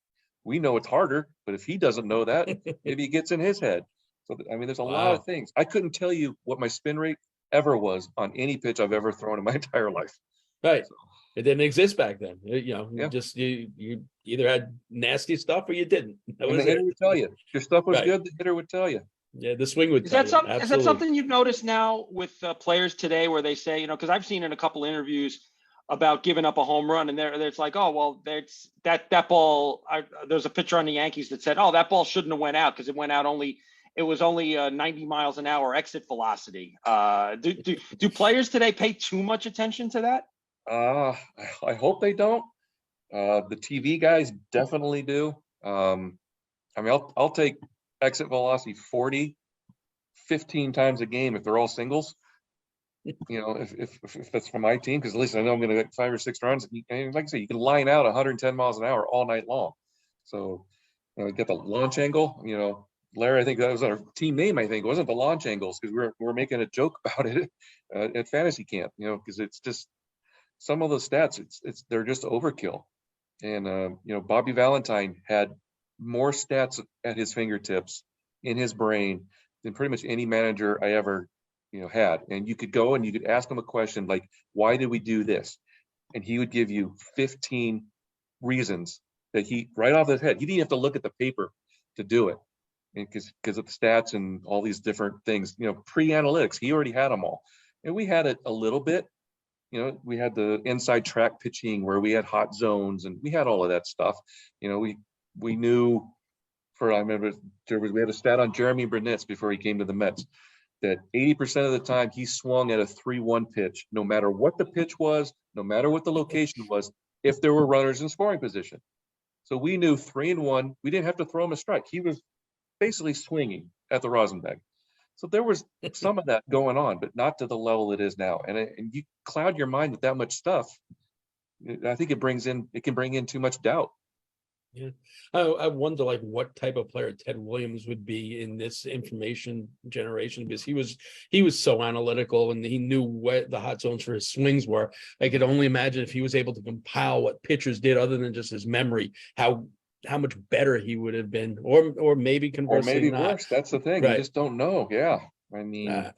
S2: We know it's harder, but if he doesn't know that, maybe he gets in his head. So, I mean, there's a lot of things. I couldn't tell you what my spin rate ever was on any pitch I've ever thrown in my entire life.
S1: Right. So, it didn't exist back then. You know,
S2: yeah.
S1: You either had nasty stuff or you didn't.
S2: And the hitter would tell you. If your stuff was good, the hitter would tell you.
S1: Yeah, the swing would.
S3: Is that something you've noticed now with players today, where they say, you know, because I've seen in a couple interviews about giving up a home run, and it's like, oh well, there's that ball. There's a pitcher on the Yankees that said, oh, that ball shouldn't have went out because it went out it was only 90 miles an hour exit velocity. Do players today pay too much attention to that?
S2: I hope they don't. The TV guys definitely do. I mean, I'll take exit velocity 40, 15 times a game if they're all singles. You know, if that's for my team, because at least I know I'm going to get 5 or 6 runs. And like I say, you can line out 110 miles an hour all night long. So, you know, get the launch angle. You know, Larry, I think that was our team name. I think it wasn't the launch angles, because we're making a joke about it at fantasy camp. You know, because it's just some of those stats. They're just overkill. And you know, Bobby Valentine had more stats at his fingertips in his brain than pretty much any manager I ever, you know, had. And you could go and you could ask him a question like, why did we do this? And he would give you 15 reasons that he, right off his head, he didn't have to look at the paper to do it. And because of the stats and all these different things, you know, pre-analytics, he already had them all. And we had it a little bit. You know, we had the inside track pitching where we had hot zones, and we had all of that stuff. You know, we knew I remember we had a stat on Jeremy Brunitz before he came to the Mets that 80% of the time he swung at a 3-1 pitch, no matter what the pitch was, no matter what the location was, if there were runners in scoring position. So we knew 3-1, we didn't have to throw him a strike. He was basically swinging at the Rosenman. So there was some of that going on, but not to the level it is now. And you cloud your mind with that much stuff. I think it can bring in too much doubt.
S1: Yeah, I wonder like what type of player Ted Williams would be in this information generation, because he was so analytical and he knew what the hot zones for his swings were. I could only imagine if he was able to compile what pitchers did other than just his memory, how much better he would have been, or maybe
S2: Or
S1: conversely
S2: maybe
S1: not.
S2: worse. That's the thing. You
S1: Right.
S2: just don't know. Yeah. I mean,
S1: Yeah.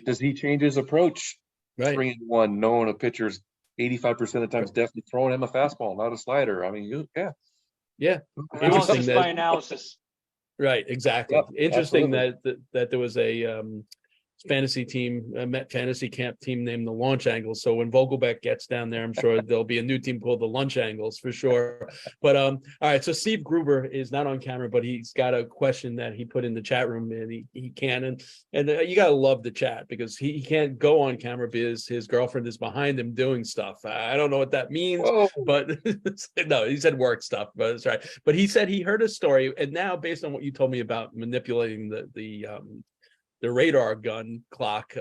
S2: does he change his approach?
S1: Right.
S2: 3-1, knowing a pitcher's 85% of the times definitely throwing him a fastball, not a slider. I mean, yeah.
S1: Yeah.
S3: Analysis
S1: Interesting
S3: by
S1: that,
S3: analysis.
S1: right, exactly.
S2: Yep,
S1: Interesting
S2: absolutely.
S1: that there was a fantasy team, a Met fantasy camp team named the Launch Angles. So when Vogelbeck gets down there, I'm sure there'll be a new team called the Lunch Angles for sure. But all right, so Steve Gruber is not on camera, but he's got a question that he put in the chat room, and he can, and you gotta love the chat, because he can't go on camera because his girlfriend is behind him doing stuff. I don't know what that means.
S2: Whoa.
S1: But no, he said work stuff, but it's right. But he said he heard a story, and now based on what you told me about manipulating the radar gun clock,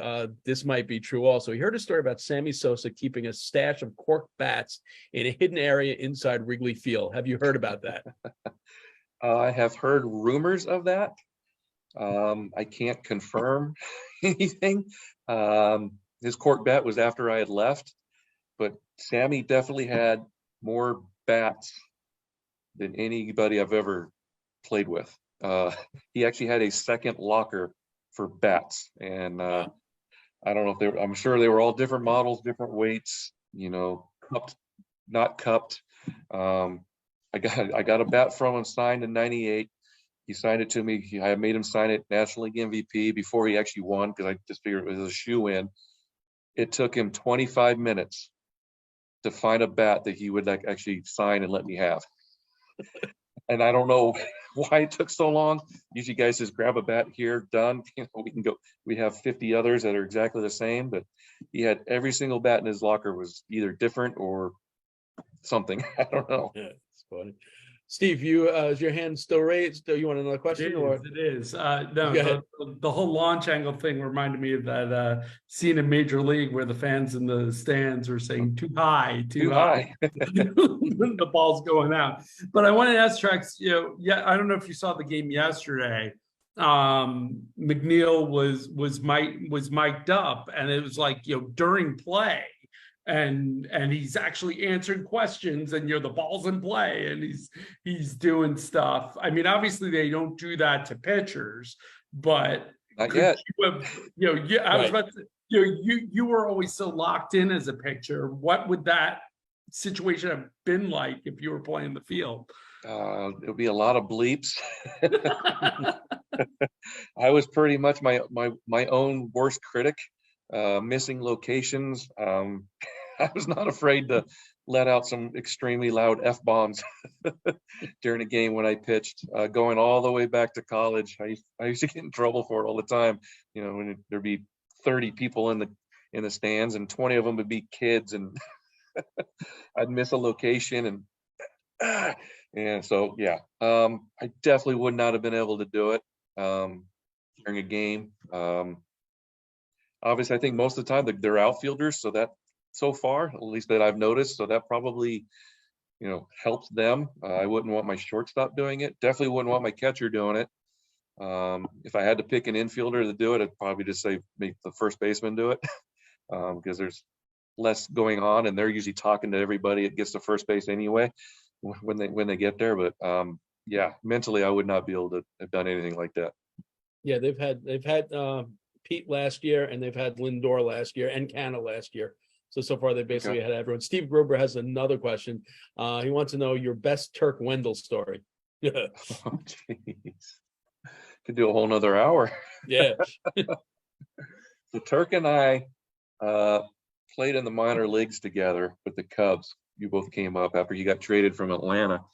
S1: this might be true also. He heard a story about Sammy Sosa keeping a stash of cork bats in a hidden area inside Wrigley Field. Have you heard about that?
S2: I have heard rumors of that. I can't confirm anything. His cork bat was after I had left, but Sammy definitely had more bats than anybody I've ever played with. He actually had a second locker for bats, and I don't know if they were, I'm sure they were all different models, different weights, cupped, not cupped. I got a bat from him signed in '98. He signed it to me. I made him sign it National League MVP before he actually won, because I just figured it was a shoe-in. It took him 25 minutes to find a bat that he would actually sign and let me have. And I don't know why it took so long. Usually guys just grab a bat here, done. We can go. We have 50 others that are exactly the same, but he had every single bat in his locker was either different or something. I don't know.
S1: Yeah, it's funny. Steve, is your hand still raised? Do you want another question?
S4: It is. No, the whole launch angle thing reminded me of that scene in Major League where the fans in the stands are saying too high. The ball's going out. But I wanted to ask Trax, I don't know if you saw the game yesterday. McNeil was mic'd up, and it was like, during play. And he's actually answering questions, and the ball's in play, and he's doing stuff. I mean, obviously they don't do that to pitchers, but
S2: not yet.
S4: I was about to, you were always so locked in as a pitcher. What would that situation have been like if you were playing the field?
S2: It'll be a lot of bleeps. I was pretty much my own worst critic. Missing locations. I was not afraid to let out some extremely loud F-bombs during a game when I pitched. Going all the way back to college, I used to get in trouble for it all the time. When there'd be 30 people in the stands, and 20 of them would be kids, and I'd miss a location, and so yeah, I definitely would not have been able to do it during a game. Obviously, I think most of the time they're outfielders, so that so far, at least that I've noticed, so that probably, helps them. I wouldn't want my shortstop doing it. Definitely wouldn't want my catcher doing it. If I had to pick an infielder to do it, I'd probably just say make the first baseman do it, because there's less going on, and they're usually talking to everybody. It gets to first base anyway when they get there. But yeah, mentally, I would not be able to have done anything like that.
S1: Yeah, they've had Pete last year, and they've had Lindor last year, and Canna last year. So far they basically had everyone. Steve Gruber has another question. He wants to know your best Turk Wendell story.
S2: Oh, jeez. Could do a whole nother hour.
S1: Yeah.
S2: So Turk and I played in the minor leagues together with the Cubs. You both came up after he got traded from Atlanta.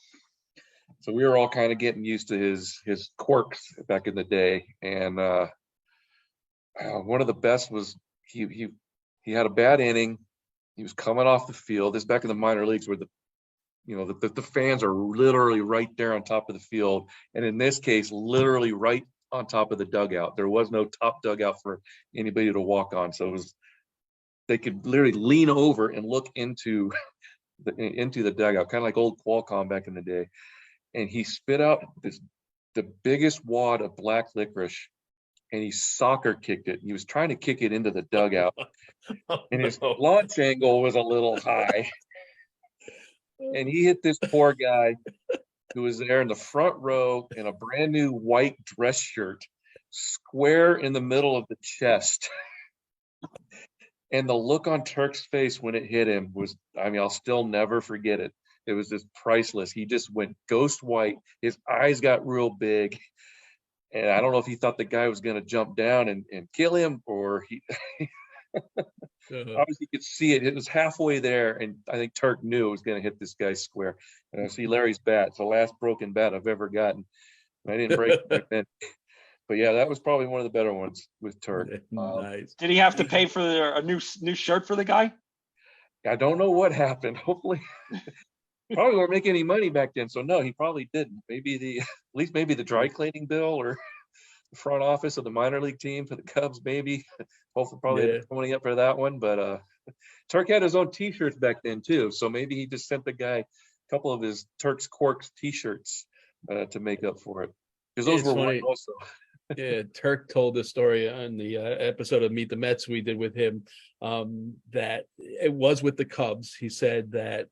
S2: So we were all kind of getting used to his quirks back in the day. And one of the best was he had a bad inning. He was coming off the field. This is back in the minor leagues where the fans are literally right there on top of the field. And in this case, literally right on top of the dugout. There was no top dugout for anybody to walk on. So they could literally lean over and look into into the dugout, kind of like old Qualcomm back in the day. And he spit out the biggest wad of black licorice, and he soccer kicked it. He was trying to kick it into the dugout, and his launch angle was a little high. And he hit this poor guy who was there in the front row in a brand new white dress shirt, square in the middle of the chest. And the look on Turk's face when it hit him was, I mean, I'll still never forget it. It was just priceless. He just went ghost white. His eyes got real big. And I don't know if he thought the guy was going to jump down and kill him, or he obviously could see it. It was halfway there. And I think Turk knew it was going to hit this guy square. And I see Larry's bat. It's the last broken bat I've ever gotten. I didn't break it back then. But yeah, that was probably one of the better ones with Turk.
S1: Nice.
S3: Did he have to pay for a new shirt for the guy?
S2: I don't know what happened. Hopefully, probably weren't making any money back then. So no, he probably didn't. Maybe at least the dry cleaning bill or the front office of the minor league team for the Cubs, maybe. Hopefully, probably had money up for that one. But Turk had his own T-shirts back then too. So maybe he just sent the guy a couple of his Turk's Corks T-shirts to make up for it, because those were white also.
S1: Yeah, Turk told the story on the episode of Meet the Mets we did with him, that it was with the Cubs. He said that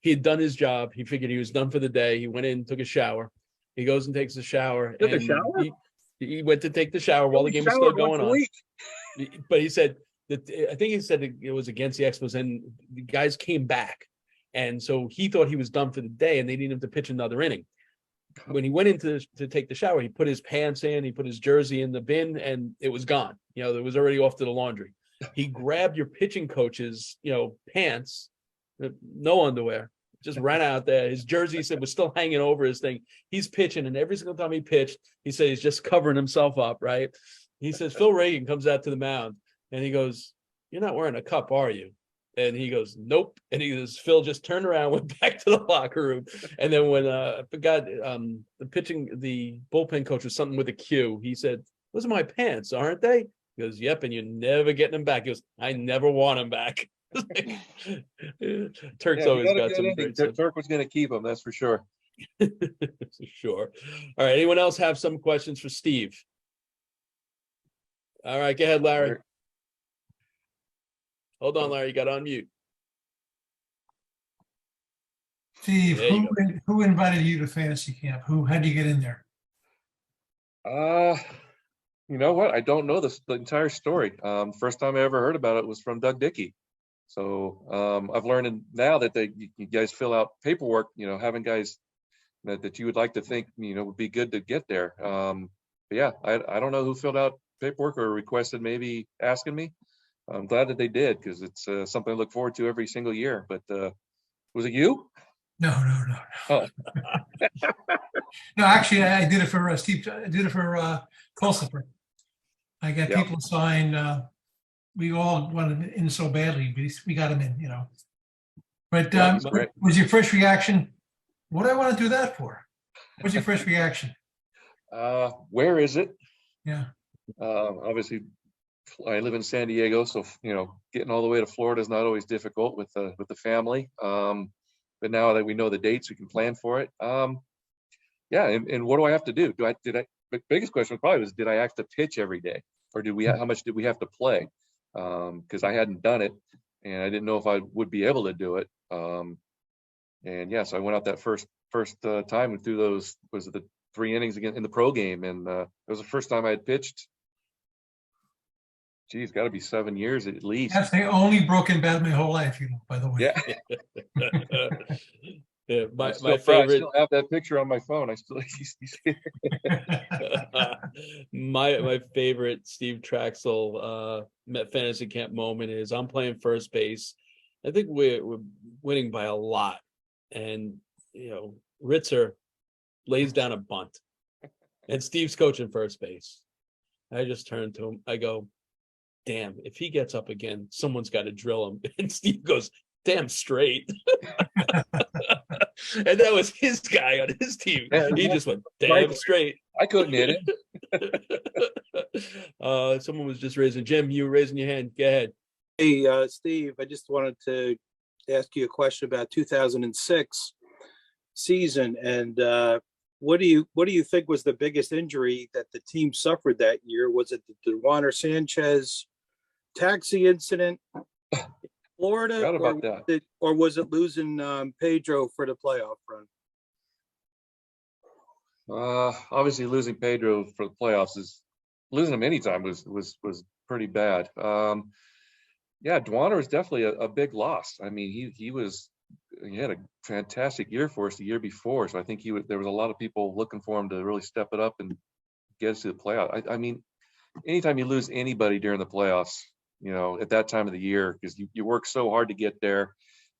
S1: he had done his job. He figured he was done for the day. He went in, took a shower. He goes and takes a shower.
S2: Took a shower?
S1: He went to take the shower while the game was still going on. But he said that, I think he said it was against the Expos, and the guys came back. And so he thought he was done for the day, and they needed him to pitch another inning. When he went in to take the shower, he put his pants in, he put his jersey in the bin, and it was gone. You know, it was already off to the laundry. He grabbed your pitching coach's, pants, no underwear, just ran out there. His jersey, he said, was still hanging over his thing. He's pitching, and every single time he pitched, he said he's just covering himself up, right? He says, Phil Reagan comes out to the mound, and he goes, "You're not wearing a cup, are you?" And he goes, "Nope." And he goes, Phil just turned around, went back to the locker room. And then when I forgot the bullpen coach was something with a Q, he said, "Those are my pants, aren't they?" He goes, "Yep, and you're never getting them back." He goes, "I never want them back." Turk's always got some great stuff.
S2: Turk was going to keep them, that's for sure.
S1: Sure. All right. Anyone else have some questions for Steve? All right, go ahead, Larry. Hold on, Larry, you got on mute.
S7: Steve, who invited you to fantasy camp? How'd you get in there?
S2: You know what? I don't know the entire story. First time I ever heard about it was from Doug Dickey. So I've learned now that you guys fill out paperwork, having guys that you would like to think, would be good to get there. But yeah, I don't know who filled out paperwork or requested maybe asking me. I'm glad that they did, because it's something I look forward to every single year. But was it you?
S7: No.
S2: Oh.
S7: No, actually, I did it for Steve. I did it for Colsifer. I got people to sign. We all wanted in so badly, but we got him in, But was your first reaction, what do I want to do that for? What's your first reaction?
S2: Where is it?
S7: Yeah.
S2: Obviously, I live in San Diego, so getting all the way to Florida is not always difficult with the family. But now that we know the dates, we can plan for it. Yeah, and what do I have to do? The biggest question probably was, did I have to pitch every day, or how much did we have to play? Because I hadn't done it, and I didn't know if I would be able to do it. And yeah, so I went out that first time and threw those, was it the 3 innings again in the pro game, and it was the first time I had pitched. Geez, got to be 7 years at least.
S7: That's the only broken bat in my whole life, by the way.
S2: Yeah.
S1: Yeah, my favorite.
S2: I still have that picture on my phone. I still
S1: my favorite Steve Trachsel fantasy camp moment is I'm playing first base. I think we're winning by a lot, and Ritzer lays down a bunt, and Steve's coaching first base. I just turned to him. I go, "Damn, if he gets up again, someone's got to drill him." And Steve goes, "Damn straight." And that was his guy on his team. He just went damn straight.
S2: I couldn't hit
S1: it. Someone was just raising. Jim, you were raising your hand. Go ahead.
S9: Hey, Steve, I just wanted to ask you a question about 2006 season, and what do you think was the biggest injury that the team suffered that year? Was it the Juan Sanchez taxi incident in Florida,
S2: Forgot about that.
S9: or was it losing Pedro for the playoff run?
S2: Obviously losing Pedro for the playoffs is losing him anytime was pretty bad. Yeah, Dwanner was definitely a big loss. I mean, he had a fantastic year for us the year before, so I think there was a lot of people looking for him to really step it up and get us to the playoff. I mean, anytime you lose anybody during the playoffs, at that time of the year, because you work so hard to get there,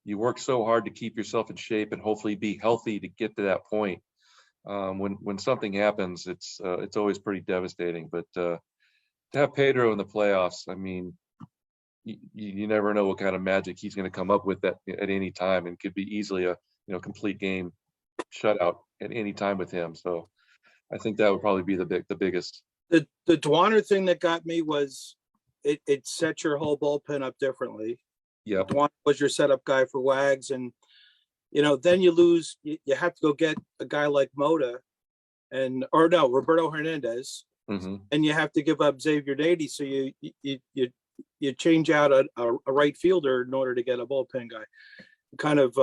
S2: you work so hard to keep yourself in shape and hopefully be healthy to get to that point. When something happens, it's always pretty devastating. But to have Pedro in the playoffs, I mean, you never know what kind of magic he's going to come up with at any time, and could be easily a complete game shutout at any time with him. So I think that would probably be the biggest.
S9: The Dwanner thing that got me was it set your whole bullpen up differently.
S2: Yeah,
S9: Dwanner was your setup guy for Wags, and then you lose. You have to go get a guy like Mota, Roberto Hernandez, and you have to give up Xavier Nady. So you change out a right fielder in order to get a bullpen guy. Kind of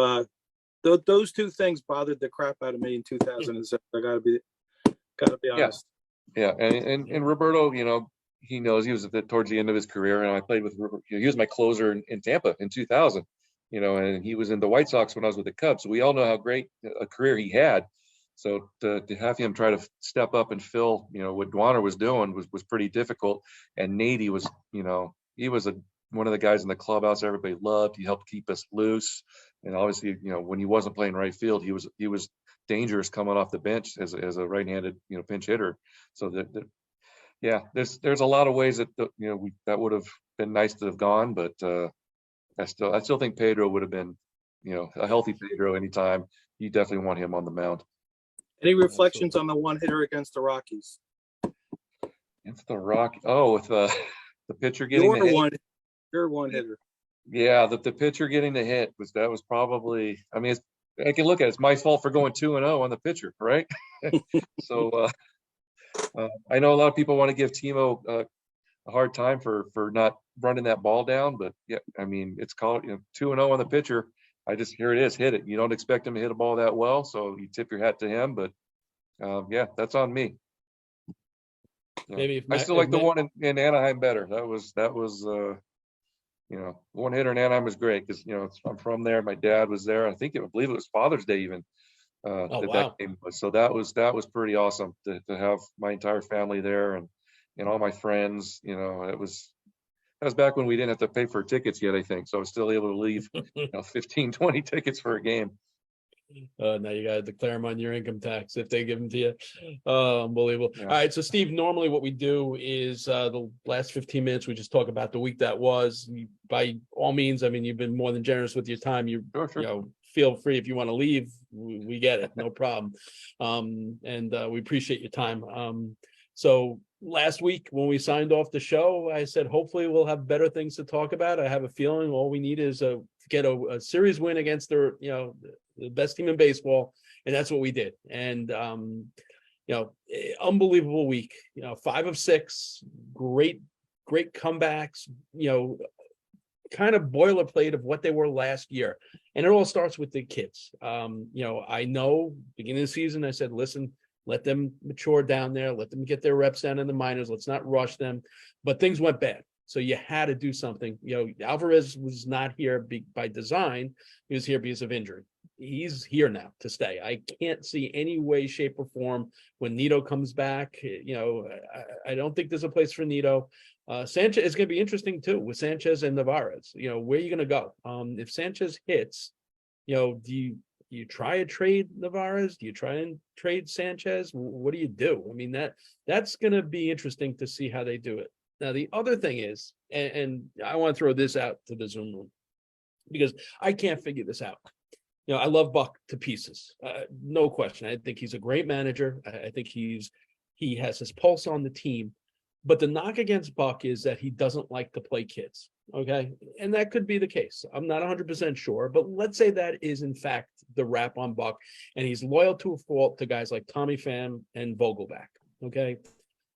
S9: those two things bothered the crap out of me in 2007. I gotta be honest.
S2: Yeah, and Roberto, he knows he was towards the end of his career, and I played with Roberto. He was my closer in Tampa in 2000. And he was in the White Sox when I was with the Cubs. So we all know how great a career he had. So to have him try to step up and fill, what Dwanner was doing was pretty difficult. And Nady was, he was one of the guys in the clubhouse everybody loved. He helped keep us loose. And obviously, when he wasn't playing right field, he was dangerous coming off the bench as a right-handed, pinch hitter. So there's a lot of ways that that would have been nice to have gone, but I still think Pedro would have been, a healthy Pedro anytime. You definitely want him on the mound.
S9: Any reflections on the one hitter against the Rockies?
S2: Against the Rockies? Oh, with the pitcher getting the hit.
S9: Your one hitter.
S2: Yeah, the pitcher getting the hit was probably. I mean, I can look at it. It's my fault for going 2-0 on the pitcher, right? So I know a lot of people want to give Timo a hard time for not running that ball down, but yeah, I mean, it's called 2-0 on the pitcher. Here it is, hit it. You don't expect him to hit a ball that well, so you tip your hat to him. But yeah, that's on me.
S1: Maybe
S2: I still like the one in Anaheim better. That was one hitter in Anaheim was great because I'm from there. My dad was there. I believe it was Father's Day even. That game was. So that was pretty awesome to have my entire family there and all my friends. That was back when we didn't have to pay for tickets yet, I think. So I was still able to leave 15, 20 tickets for a game.
S1: Now you got to declare them on your income tax if they give them to you. Unbelievable. Yeah. All right. So, Steve, normally what we do is the last 15 minutes, we just talk about the week that was. By all means, I mean, you've been more than generous with your time. Sure. Feel free if you want to leave. We get it. No problem. And we appreciate your time. So last week when we signed off the show, I said, hopefully we'll have better things to talk about. I have a feeling all we need is to get a series win against the best team in baseball. And that's what we did. And, unbelievable week, 5 of 6, great comebacks, kind of boilerplate of what they were last year. And it all starts with the kids. I know beginning of the season, I said, listen, let them mature down there. Let them get their reps down in the minors. Let's not rush them. But things went bad. So you had to do something. Alvarez was not here by design. He was here because of injury. He's here now to stay. I can't see any way, shape, or form when Nito comes back. I don't think there's a place for Nito. Sanchez is going to be interesting too with Sanchez and Narvaez. Where are you going to go? If Sanchez hits, do you try to trade Narvaez? Do you try and trade Sanchez? What do you do? I mean, that's going to be interesting to see how they do it. Now, the other thing is, and I want to throw this out to the Zoom room because I can't figure this out. I love Buck to pieces. No question. I think he's a great manager. I think he has his pulse on the team. But the knock against Buck is that he doesn't like to play kids. Okay. And that could be the case. I'm not 100% sure, but let's say that is in fact the rap on Buck, and he's loyal to a fault to guys like Tommy Pham and Vogelback. Okay.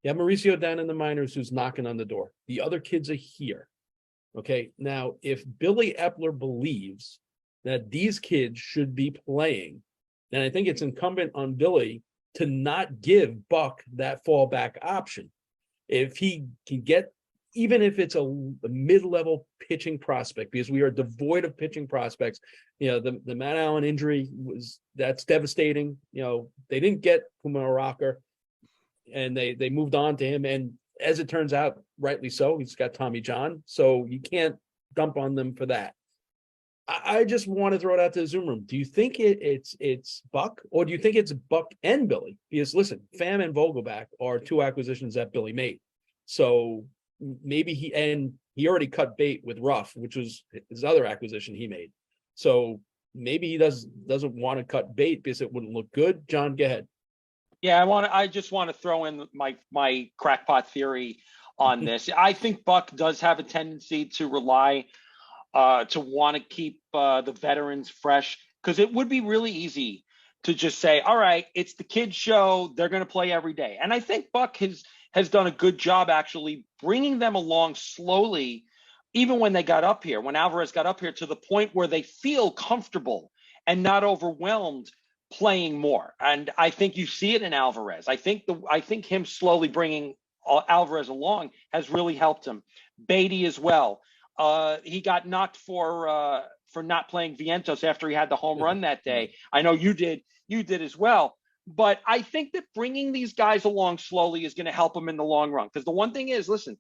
S1: You have Mauricio down in the minors who's knocking on the door. The other kids are here. Okay. Now, if Billy Epler believes that these kids should be playing, then I think it's incumbent on Billy to not give Buck that fallback option. If he can get, even if it's a mid-level pitching prospect, because we are devoid of pitching prospects, the Matt Allen injury that's devastating. They didn't get Kumar Rocker, and they moved on to him. And as it turns out, rightly so, he's got Tommy John, so you can't dump on them for that. I just want to throw it out to the Zoom room. Do you think it's Buck, or do you think it's Buck and Billy? Because listen, Pham and Vogelback are two acquisitions that Billy made. So maybe he already cut bait with Ruff, which was his other acquisition he made. So maybe he doesn't want to cut bait because it wouldn't look good. John, go ahead.
S3: Yeah, I just want to throw in my crackpot theory on this. I think Buck does have a tendency to rely to want to keep the veterans fresh, because it would be really easy to just say, all right, it's the kids show, they're going to play every day. And I think Buck has done a good job actually bringing them along slowly, even when they got up here, when Alvarez got up here, to the point where they feel comfortable and not overwhelmed playing more. And I think you see it in Alvarez. I think him slowly bringing Alvarez along has really helped him. Beatty as well. He got knocked for not playing Vientos after he had the home run that day. I know you did as well. But I think that bringing these guys along slowly is going to help them in the long run. Because the one thing is, listen,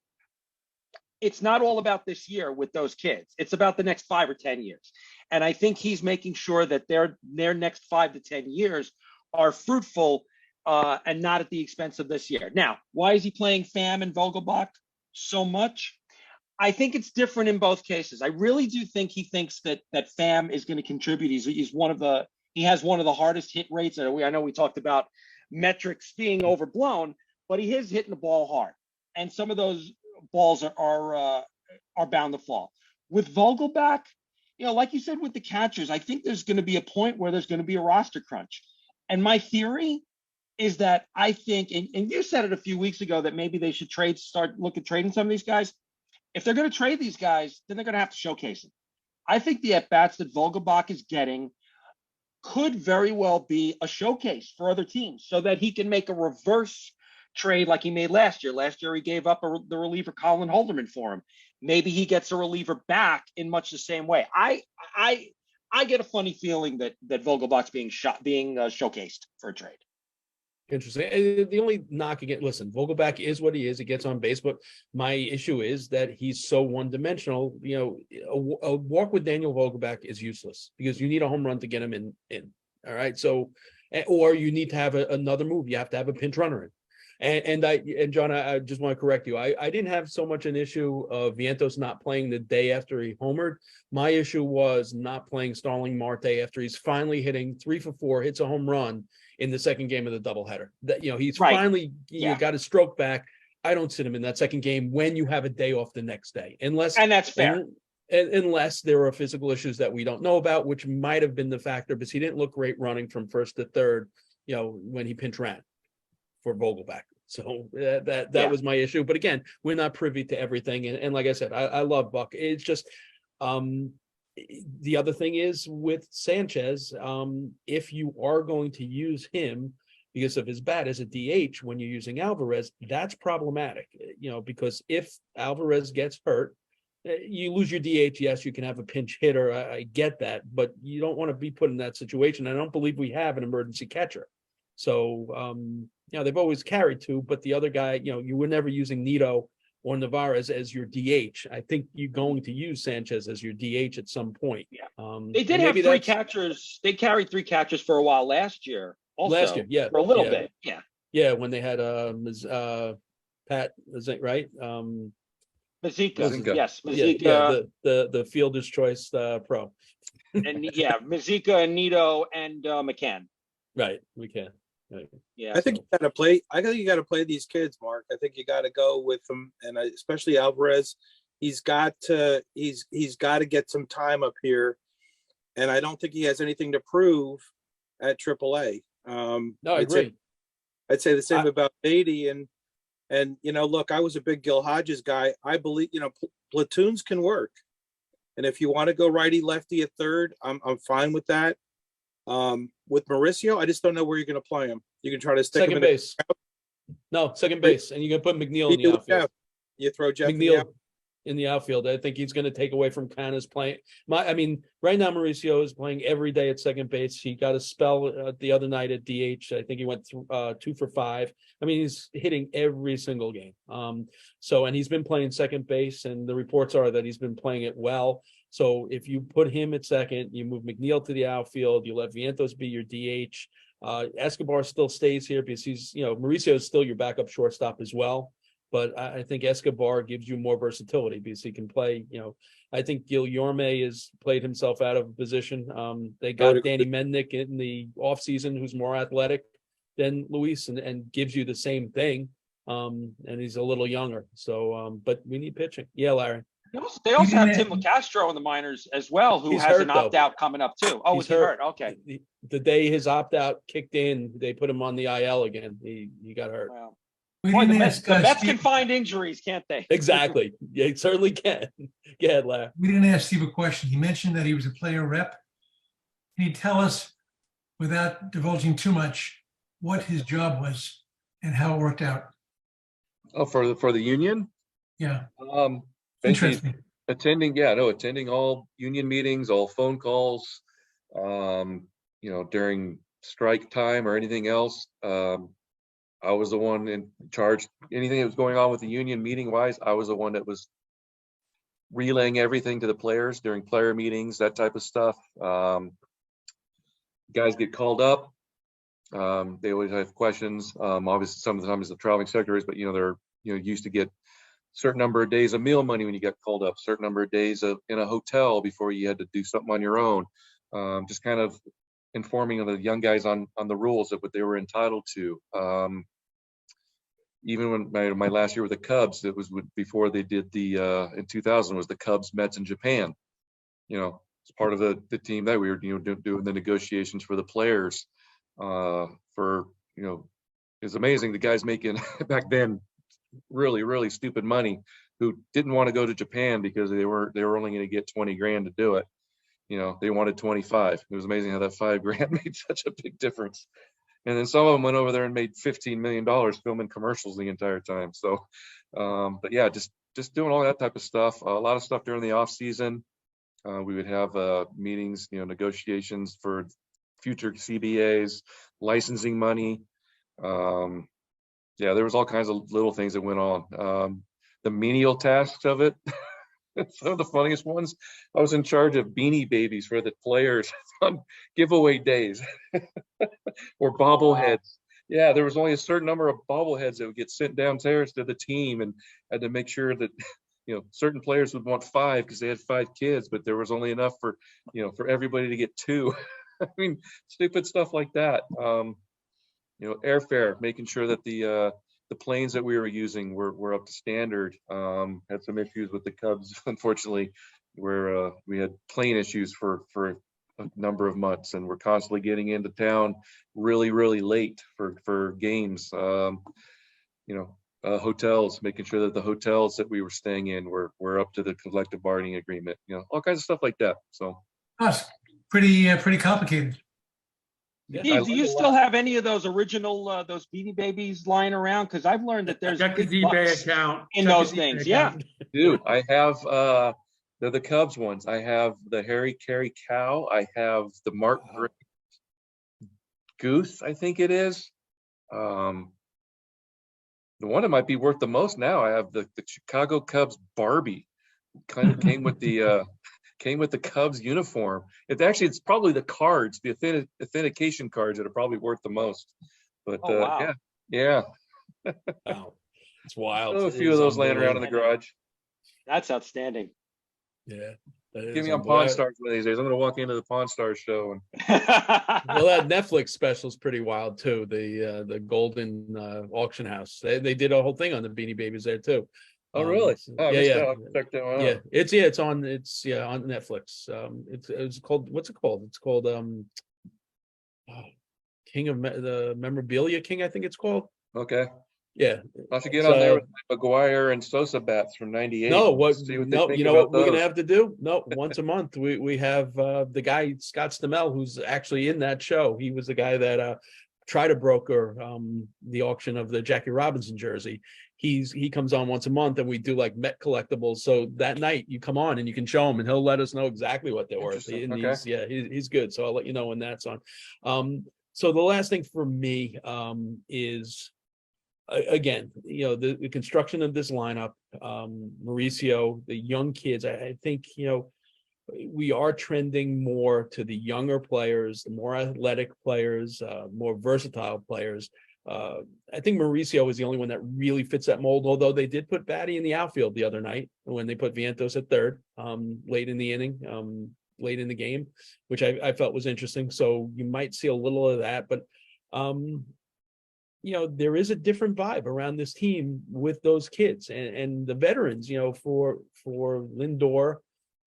S3: it's not all about this year with those kids. It's about the next 5 or 10 years. And I think he's making sure that their next 5 to 10 years are fruitful and not at the expense of this year. Now, why is he playing Pham and Vogelbach so much? I think it's different in both cases. I really do think he thinks that Pham is going to contribute. He has one of the hardest hit rates. I know we talked about metrics being overblown, but he is hitting the ball hard, and some of those balls are bound to fall. With Vogelback, like you said with the catchers, I think there's going to be a point where there's going to be a roster crunch. And my theory is that I think, and you said it a few weeks ago, that maybe they should start looking at trading some of these guys. If they're going to trade these guys, then they're going to have to showcase them. I think the at-bats that Vogelbach is getting could very well be a showcase for other teams, so that he can make a reverse trade like he made last year. Last year, he gave up the reliever Colin Holderman for him. Maybe he gets a reliever back in much the same way. I get a funny feeling that Vogelbach's being showcased for a trade.
S1: Interesting. The only knock again, listen, Vogelback is what he is. He gets on base, but my issue is that he's so one-dimensional. A walk with Daniel Vogelback is useless because you need a home run to get him in. All right. So, or you need to have another move. You have to have a pinch runner in. And John, I just want to correct you. I didn't have so much an issue of Vientos not playing the day after he homered. My issue was not playing Starling Marte after he's finally hitting 3 for 4, hits a home run in the second game of the doubleheader. That he's right. Finally got his stroke back. I don't sit him in that second game when you have a day off the next day, and that's fair. Unless there are physical issues that we don't know about, which might have been the factor, because he didn't look great running from first to third, when he pinch ran for Vogelback. So that was my issue. But again, we're not privy to everything. And like I said, I love Buck. It's just the other thing is with Sanchez, if you are going to use him because of his bat as a DH when you're using Alvarez, that's problematic, because if Alvarez gets hurt, you lose your DH. Yes, you can have a pinch hitter. I get that, but you don't want to be put in that situation. I don't believe we have an emergency catcher. So, they've always carried 2, but the other guy, you were never using Nito or Navarez as your DH. I think you're going to use Sanchez as your DH at some point.
S3: Yeah. They did have 3 catchers. They carried 3 catchers for a while last year. Also,
S1: yeah.
S3: For a little bit. Yeah.
S1: Yeah. When they had Pat, is that right?
S3: Mazika. Yes.
S1: Mazika. Yeah, the Fielder's Choice Pro.
S3: And Mazika and Nito and McCann.
S1: Right. We can. Right.
S3: Yeah.
S9: I think you got to play. I think you got to play these kids, Mark. I think you got to go with them, and especially Alvarez. he's got to get some time up here, and I don't think he has anything to prove at AAA.
S1: No, I agree.
S9: I'd say the same about Beatty, and look, I was a big Gil Hodges guy. I believe platoons can work, and if you want to go righty lefty at third, I'm fine with that. With Mauricio, I just don't know where you're going to play him. You can try to stick
S1: Second
S9: him
S1: base. No, second base, and you can put McNeil in the outfield.
S9: You throw Jeff
S1: McNeil in the outfield. I think he's going to take away from Kiner's playing. Right now Mauricio is playing every day at second base. He got a spell the other night at DH. I think he went through 2 for 5. He's hitting every single game. And he's been playing second base, and the reports are that he's been playing it well. So if you put him at second, you move McNeil to the outfield, you let Vientos be your DH. Escobar still stays here because Mauricio is still your backup shortstop as well. But I think Escobar gives you more versatility because he can play, I think Guilherme has played himself out of position. They got Danny Mendick in the offseason, who's more athletic than Luis and gives you the same thing. And he's a little younger. So, but we need pitching. Yeah, Larry.
S3: They also have Tim LeCastro in the minors as well, who has an opt-out coming up too. Oh, he's hurt. Okay.
S1: The day his opt-out kicked in, they put him on the IL again. He got hurt.
S3: Wow. Boy, the Mets can find injuries, can't they?
S1: Exactly. Yeah, it certainly can. Go ahead, Larry.
S7: We didn't ask Steve a question. He mentioned that he was a player rep. Can you tell us, without divulging too much, what his job was and how it worked out?
S2: Oh, for the union?
S7: Yeah.
S2: Interesting. Attending all union meetings, all phone calls, during strike time or anything else. I was the one in charge. Anything that was going on with the union meeting wise, I was the one that was relaying everything to the players during player meetings, that type of stuff. Guys get called up. They always have questions. Obviously, sometimes the traveling secretaries, but they're used to get certain number of days of meal money when you get called up, certain number of days in a hotel before you had to do something on your own. Just kind of informing the young guys on the rules of what they were entitled to. Even when my last year with the Cubs, it was before they did in 2000 was the Cubs, Mets, and Japan. It's part of the team that we were doing the negotiations for the players. It's amazing the guys making back then really, really stupid money who didn't want to go to Japan because they were only going to get 20 grand to do it. They wanted 25. It was amazing how that 5 grand made such a big difference. And then some of them went over there and made $15 million filming commercials the entire time. So, but yeah, just doing all that type of stuff. A lot of stuff during the off season. We would have meetings, negotiations for future CBAs, licensing money. There was all kinds of little things that went on. The menial tasks of it. Some of the funniest ones, I was in charge of beanie babies for the players on giveaway days or bobbleheads. Yeah, there was only a certain number of bobbleheads that would get sent downstairs to the team, and had to make sure that certain players would want 5 because they had 5 kids, but there was only enough for everybody to get 2. Stupid stuff like that. Airfare, making sure that the planes that we were using were up to standard. Had some issues with the Cubs, unfortunately, where we had plane issues for a number of months, and we're constantly getting into town really, really late for games. Hotels, making sure that the hotels that we were staying in were up to the collective bargaining agreement. All kinds of stuff like that. So
S7: that's pretty complicated.
S3: Steve, do you still have any of those original those Beanie Babies lying around? Because I've learned that there's
S4: check his eBay account
S3: in those things. Yeah,
S2: dude, I have they're the Cubs ones. I have the Harry Carey cow. I have the Mark Goose, I think it is. The one that might be worth the most now, I have the Chicago Cubs Barbie. Kind of came with the Cubs uniform. It's probably the cards, the authentication cards that are probably worth the most. But
S3: wow.
S2: Yeah.
S1: Wow. It's wild.
S2: Still a few of those laying around in the garage.
S3: That's outstanding.
S1: Yeah.
S2: Give me on Pawn Stars one of these days. I'm going to walk into the Pawn Stars show.
S1: Well, that Netflix special is pretty wild too. The Golden Auction House. They did a whole thing on the Beanie Babies there too.
S2: Oh, really? Oh, I
S1: yeah,
S2: missed
S1: yeah,
S2: that. I'll check that one
S1: yeah.
S2: out.
S1: It's on Netflix. It's called, what's it called? It's called oh, the Memorabilia King, I think it's called.
S2: Okay.
S1: Yeah.
S2: I'll have to get
S1: So,
S2: on there with McGuire and Sosa bats from '98.
S1: no, what?
S2: See what they
S1: No,
S2: think
S1: you know
S2: about
S1: what we're gonna
S2: those.
S1: have to do? No, once a month we have the guy Scott Stamell, who's actually in that show. He was the guy that tried to broker the auction of the Jackie Robinson jersey. He comes on once a month, and we do like Met collectibles. So that night you come on and you can show him, and he'll let us know exactly what they're worth.
S2: Interesting.
S1: And
S2: Okay.
S1: he's good. So I'll let you know when that's on. So the last thing for me is, again, the construction of this lineup, Mauricio, the young kids. I think we are trending more to the younger players, the more athletic players, more versatile players. I think Mauricio is the only one that really fits that mold, although they did put Batty in the outfield the other night when they put Vientos at third, late in the inning, late in the game, which I felt was interesting. So you might see a little of that, but there is a different vibe around this team with those kids and the veterans, for Lindor.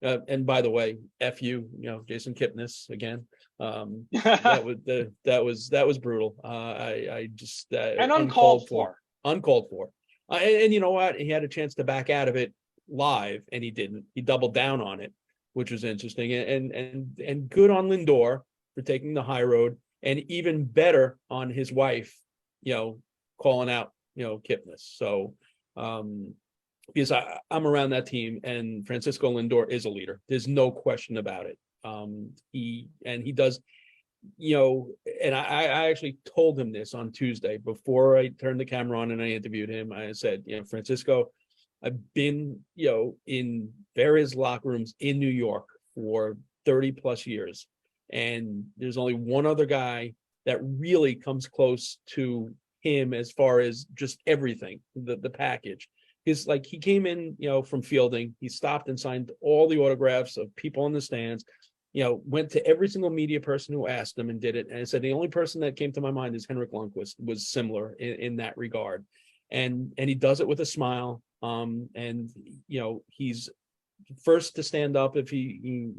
S1: And by the way, F you, Jason Kipnis again. That was brutal. I just
S3: and uncalled for.
S1: Uncalled for. And you know what? He had a chance to back out of it live, and he didn't. He doubled down on it, which was interesting. And good on Lindor for taking the high road, and even better on his wife, calling out, Kipnis. So, because I'm around that team, and Francisco Lindor is a leader. There's no question about it. He does, and I actually told him this on Tuesday before I turned the camera on and I interviewed him. I said, Francisco, I've been, in various locker rooms in New York for 30 plus years. And there's only one other guy that really comes close to him as far as just everything, the package. Is like he came in, from fielding. He stopped and signed all the autographs of people in the stands. Went to every single media person who asked him and did it. And I said the only person that came to my mind is Henrik Lundqvist, was similar in that regard, and he does it with a smile. And he's first to stand up if he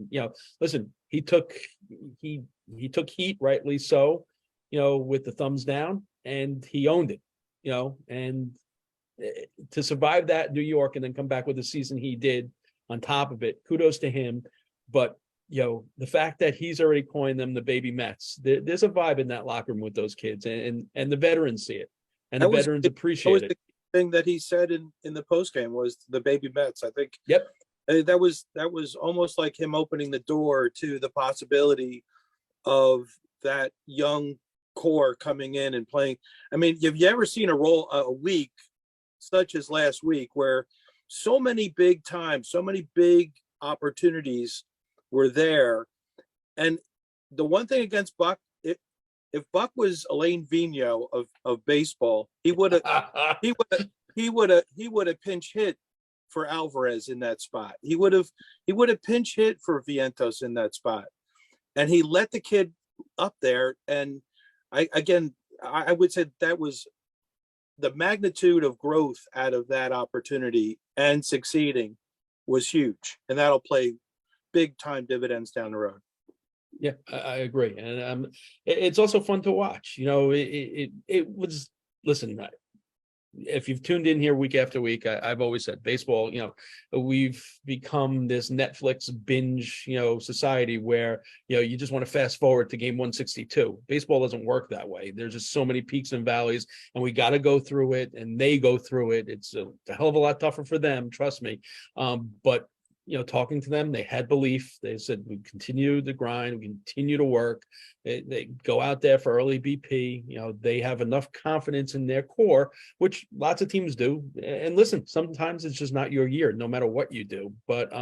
S1: listen. He took heat, rightly so, with the thumbs down, and he owned it. And to survive that New York and then come back with the season he did on top of it, kudos to him. But the fact that he's already coined them the baby Mets, there's a vibe in that locker room with those kids, and the veterans see it, and the veterans appreciate it.
S9: The thing that he said in the postgame was the baby Mets. I think.
S1: Yep.
S9: That was almost like him opening the door to the possibility of that young core coming in and playing. I mean, have you ever seen a week such as last week where so many big opportunities were there? And the one thing against Buck, if Buck was Elaine Vigneault of baseball, he would have pinch hit for Alvarez in that spot. He would have pinch hit for Vientos in that spot, and he let the kid up there. And I would say that was the magnitude of growth out of that opportunity and succeeding was huge, and that'll play big time dividends down the road.
S1: Yeah, I agree, and it's also fun to watch. It was, listen, if you've tuned in here week after week, I've always said baseball, we've become this Netflix binge, society where, you just want to fast forward to game 162. Baseball doesn't work that way. There's just so many peaks and valleys, and we got to go through it, and they go through it. It's a hell of a lot tougher for them, trust me. But talking to them, they had belief. They said, we continue to grind, we continue to work. They go out there for early BP. They have enough confidence in their core, which lots of teams do. And listen, sometimes it's just not your year, no matter what you do. But,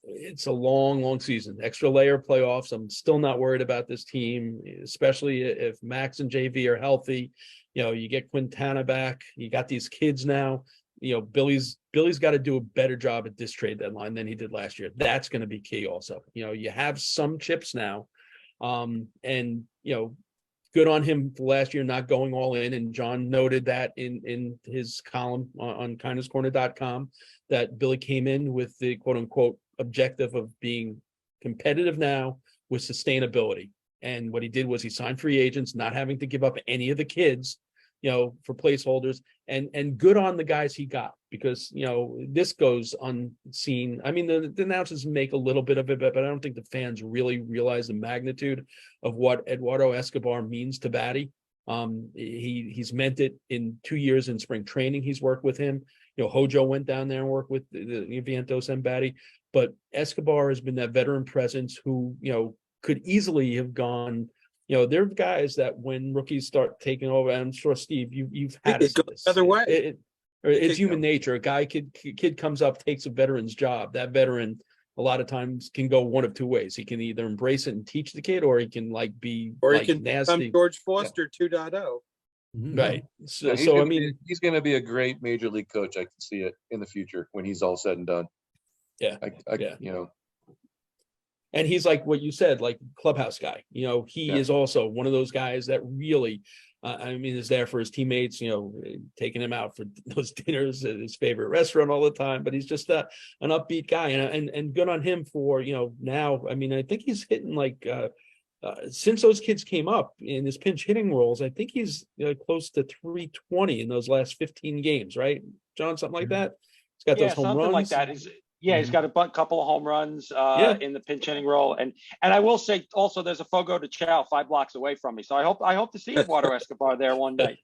S1: it's a long, long season, extra layer playoffs. I'm still not worried about this team, especially if Max and JV are healthy. You get Quintana back. You got these kids now. Billy's got to do a better job at this trade deadline than he did last year. That's going to be key also. You have some chips now. And good on him for last year not going all in. And John noted that in his column on KINER'S that Billy came in with the quote unquote objective of being competitive now with sustainability. And what he did was he signed free agents, not having to give up any of the kids, for placeholders, and good on the guys he got, because, this goes unseen. I mean, the announcers make a little bit of it, but I don't think the fans really realize the magnitude of what Eduardo Escobar means to Batty. He's meant it in 2 years in spring training. He's worked with him. Hojo went down there and worked with the Vientos and Batty, but Escobar has been that veteran presence who, could easily have gone. There are guys that when rookies start taking over, and I'm sure Steve, you've had
S9: it goes
S1: this.
S9: the other way.
S1: It's human nature. A guy kid comes up, takes a veteran's job. That veteran a lot of times can go one of two ways. He can either embrace it and teach the kid, or he can be
S9: he can
S1: nasty.
S9: become George Foster 2.0.
S1: Right. So,
S2: he's going to be a great major league coach. I can see it in the future when he's all said and done.
S1: Yeah.
S2: Yeah.
S1: And he's like what you said, like clubhouse guy. He is also one of those guys that really, is there for his teammates. Taking him out for those dinners at his favorite restaurant all the time. But he's just an upbeat guy, and good on him for now. I think he's hitting since those kids came up in his pinch hitting roles. I think he's close to 320 in those last 15 games, right, John? Something like that. He's got those home
S3: something
S1: runs.
S3: like that. He's got a couple of home runs in the pinch hitting role, and I will say also there's a Fogo de Chao 5 blocks away from me, so I hope to see Eduardo Escobar there one night.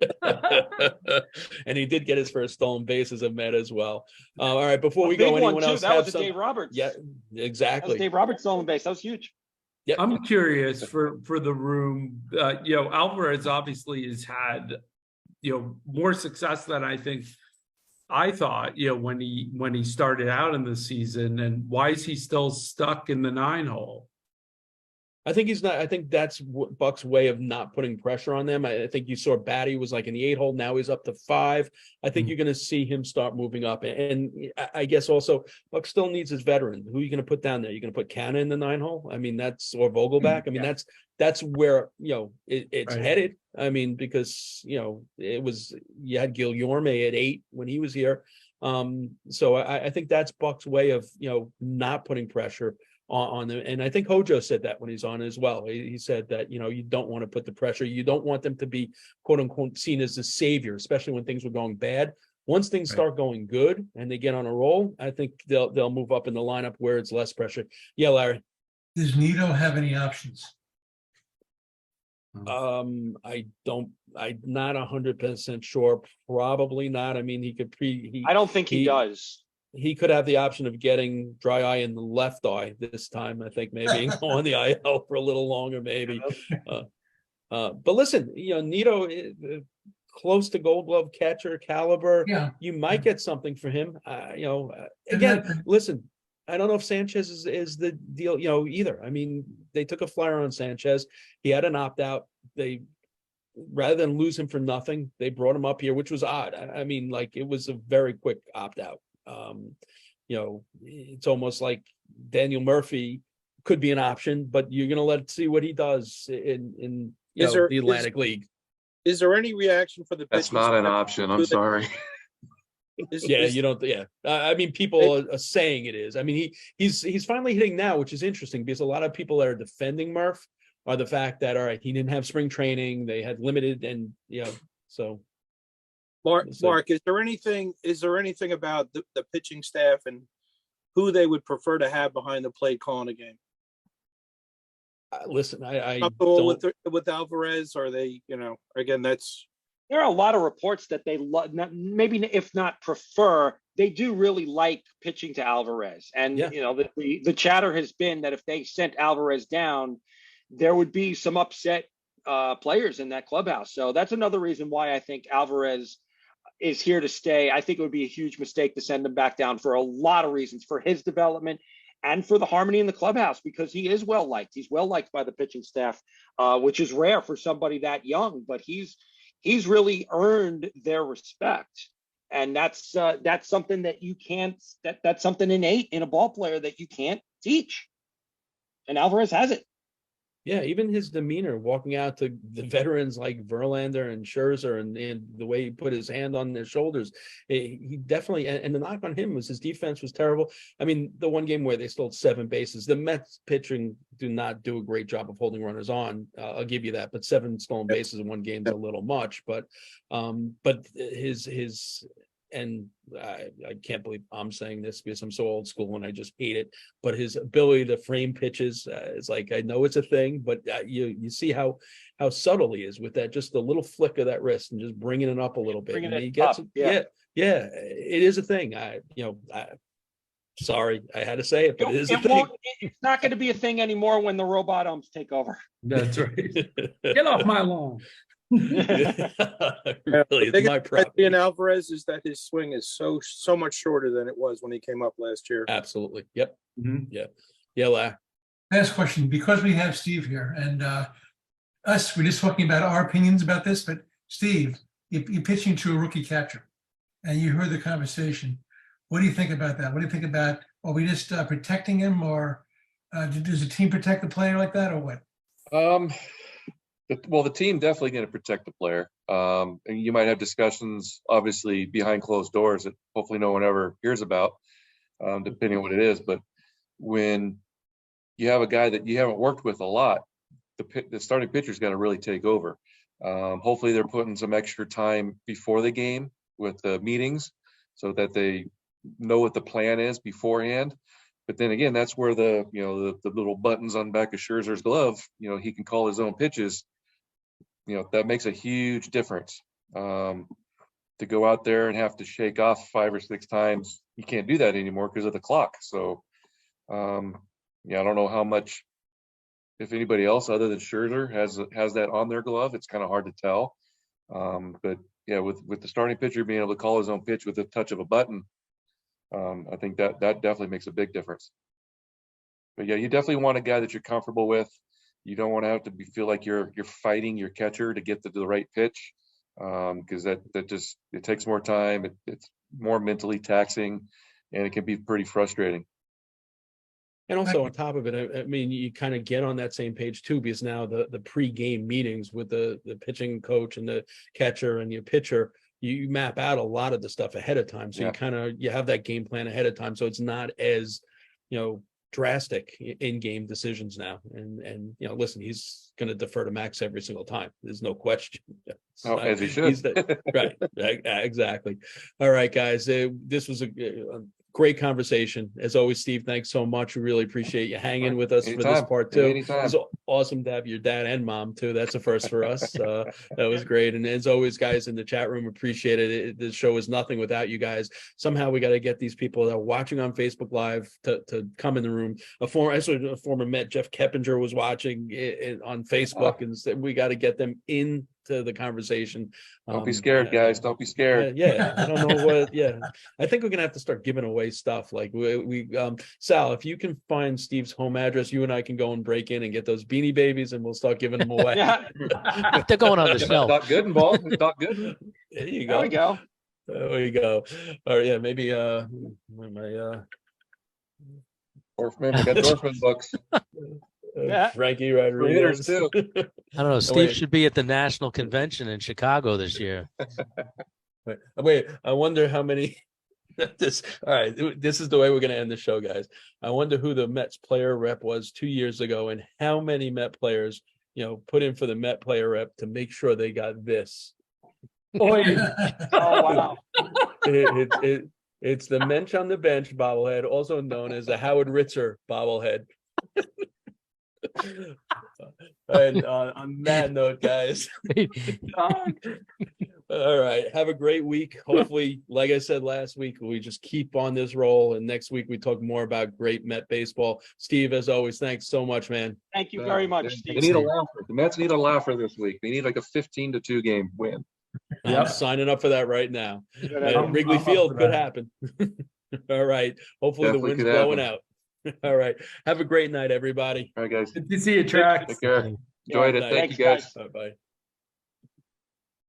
S1: And he did get his first stolen bases of Met as well. All right, before we go, anyone else
S3: that
S1: have
S3: was
S1: some?
S3: Dave Roberts.
S1: Yeah, exactly.
S3: That was Dave Roberts stolen base. That was huge.
S1: Yeah,
S4: I'm curious for the room. Alvarez obviously has had more success than I thought, when he started out in the season, and why is he still stuck in the 9 hole?
S1: I think he's not. I think that's Buck's way of not putting pressure on them. I think you saw Batty was in the 8 hole. Now he's up to 5. I think you're going to see him start moving up. And I guess also Buck still needs his veteran. Who are you going to put down there? You're going to put Canna in the 9 hole. Or Vogelback. That's where it's
S4: right.
S1: headed. Because it was, you had Guillerme at 8 when he was here. So I think that's Buck's way of not putting pressure on them. And I think Hojo said that when he's on as well. He said that you don't want to put the pressure. You don't want them to be quote unquote seen as the savior, especially when things were going bad. Once things start going good and they get on a roll, I think they'll move up in the lineup where it's less pressure. Yeah, Larry.
S7: Does Nito have any options?
S1: I'm not 100% sure. Probably not. He could
S3: I don't think he does.
S1: He could have the option of getting dry eye in the left eye this time. I think maybe go on the IL for a little longer, maybe. But listen, Nito, close to Gold Glove catcher caliber.
S7: Yeah.
S1: You might get something for him. Again, listen. I don't know if Sanchez is the deal, either. They took a flyer on Sanchez. He had an opt-out. They, rather than lose him for nothing, they brought him up here, which was odd. It was a very quick opt-out. It's almost like Daniel Murphy could be an option, but you're going to see what he does in the Atlantic League.
S9: Is there any reaction for the
S2: That's not an option. I'm sorry.
S1: You don't. Yeah, people are saying it is. He's finally hitting now, which is interesting because a lot of people that are defending Murph are the fact that he didn't have spring training, they had limited, and so.
S9: Mark, is there anything about the pitching staff and who they would prefer to have behind the plate calling a game?
S1: Listen, I
S9: don't with Alvarez, or they, again, that's.
S3: There are a lot of reports that they maybe if not prefer, they do really like pitching to Alvarez. And, the chatter has been that if they sent Alvarez down, there would be some upset players in that clubhouse. So that's another reason why I think Alvarez is here to stay. I think it would be a huge mistake to send him back down for a lot of reasons, for his development and for the harmony in the clubhouse, because he is well liked. He's well liked by the pitching staff, which is rare for somebody that young, but he's really earned their respect. And that's something that you can't, that's something innate in a ball player that you can't teach. And Alvarez has it.
S1: Yeah, even his demeanor walking out to the veterans like Verlander and Scherzer, and the way he put his hand on their shoulders, he definitely. And the knock on him was his defense was terrible. I mean, the one game where they stole 7 bases, the Mets pitching do not do a great job of holding runners on. I'll give you that, but 7 stolen bases in one game is a little much. But his. And I can't believe I'm saying this because I'm so old school and I just hate it. But his ability to frame pitches is like, I know it's a thing, but you see how subtle he is with that, just the little flick of that wrist and just bringing it up a little bit.
S3: Bringing
S1: and
S3: it
S1: he gets
S3: up,
S1: yeah, it is a thing. Sorry, I had to say it, but it is a thing.
S3: It's not going to be a thing anymore when the robot umps take over.
S4: That's right. Get off my lawn.
S1: Really, it's my property.
S9: In Alvarez is that his swing is so much shorter than it was when he came up last year.
S1: Absolutely. Yep.
S4: Mhm.
S1: Yeah.
S7: Last question, because we have Steve here and we're just talking about our opinions about this, but Steve, you're pitching to a rookie catcher and you heard the conversation. What do you think about that? What do you think about, are we just protecting him, or does the team protect the player like that, or what?
S2: Well, the team definitely going to protect the player. And you might have discussions, obviously, behind closed doors that hopefully no one ever hears about, depending on what it is. But when you have a guy that you haven't worked with a lot, the starting pitcher's got to really take over. Hopefully, they're putting some extra time before the game with the meetings so that they know what the plan is beforehand. But then again, that's where the little buttons on the back of Scherzer's glove, he can call his own pitches. That makes a huge difference. To go out there and have to shake off 5 or 6 times, you can't do that anymore because of the clock. So, I don't know how much, if anybody else other than Scherzer has that on their glove. It's kind of hard to tell. But yeah, with the starting pitcher being able to call his own pitch with a touch of a button, I think that definitely makes a big difference. But yeah, you definitely want a guy that you're comfortable with. You don't want to have to feel like you're fighting your catcher to get to the right pitch, because that just, it takes more time. It's more mentally taxing, and it can be pretty frustrating.
S1: And also on top of it, I mean, you kind of get on that same page too, because now the pre-game meetings with the pitching coach and the catcher and your pitcher, you map out a lot of the stuff ahead of time. So you have that game plan ahead of time. So it's not as, drastic in game decisions now. And listen, he's going to defer to Max every single time. There's no question.
S2: As he should.
S1: Right. Exactly. All right, guys. This was a great conversation. As always, Steve, thanks so much. We really appreciate you hanging with us for this part too. It's awesome to have your dad and mom too. That's a first for us. That was great. And as always, guys in the chat room, appreciate it. This show is nothing without you guys. Somehow we got to get these people that are watching on Facebook Live to come in the room. A former Met, Jeff Coppinger, was watching it on Facebook, and said we got to get them into the conversation.
S2: Don't be scared, guys. Don't be scared.
S1: Yeah, I don't know what. Yeah, I think we're gonna have to start giving away stuff. Like we Sal, if you can find Steve's home address, you and I can go and break in and get those Beanie Babies, and we'll start giving them away.
S8: They're going on the shelf.
S2: Not good involved. Not good.
S1: There you go. There we go. Or yeah, maybe my
S2: Dorfman. I got Dorfman books.
S1: Frankie Rodriguez
S2: too.
S8: I don't know. Steve should be at the national convention in Chicago this year.
S1: Wait, I wonder how many. All right, this is the way we're going to end the show, guys. I wonder who the Mets player rep was 2 years ago, and how many Met players, put in for the Met player rep to make sure they got this.
S3: Oh wow!
S1: It's the Mensch on the bench bobblehead, also known as the Howard Ritzer bobblehead. And on that note, guys, all right, have a great week. Hopefully, like I said last week, we just keep on this roll, and next week we talk more about great Met baseball. Steve, as always, thanks so much, man.
S3: Thank you very much, Steve.
S2: They need a laugher. The Mets need a laugher this week. They need like a 15-2 game win.
S1: I'm signing up for that right now. Wrigley Field could happen. All right. Hopefully the wind's blowing out. All right. Have a great night, everybody.
S2: All right, guys.
S4: Good to see you, Trax.
S2: Take care. Enjoyed it. Thank you, guys.
S1: Bye-bye.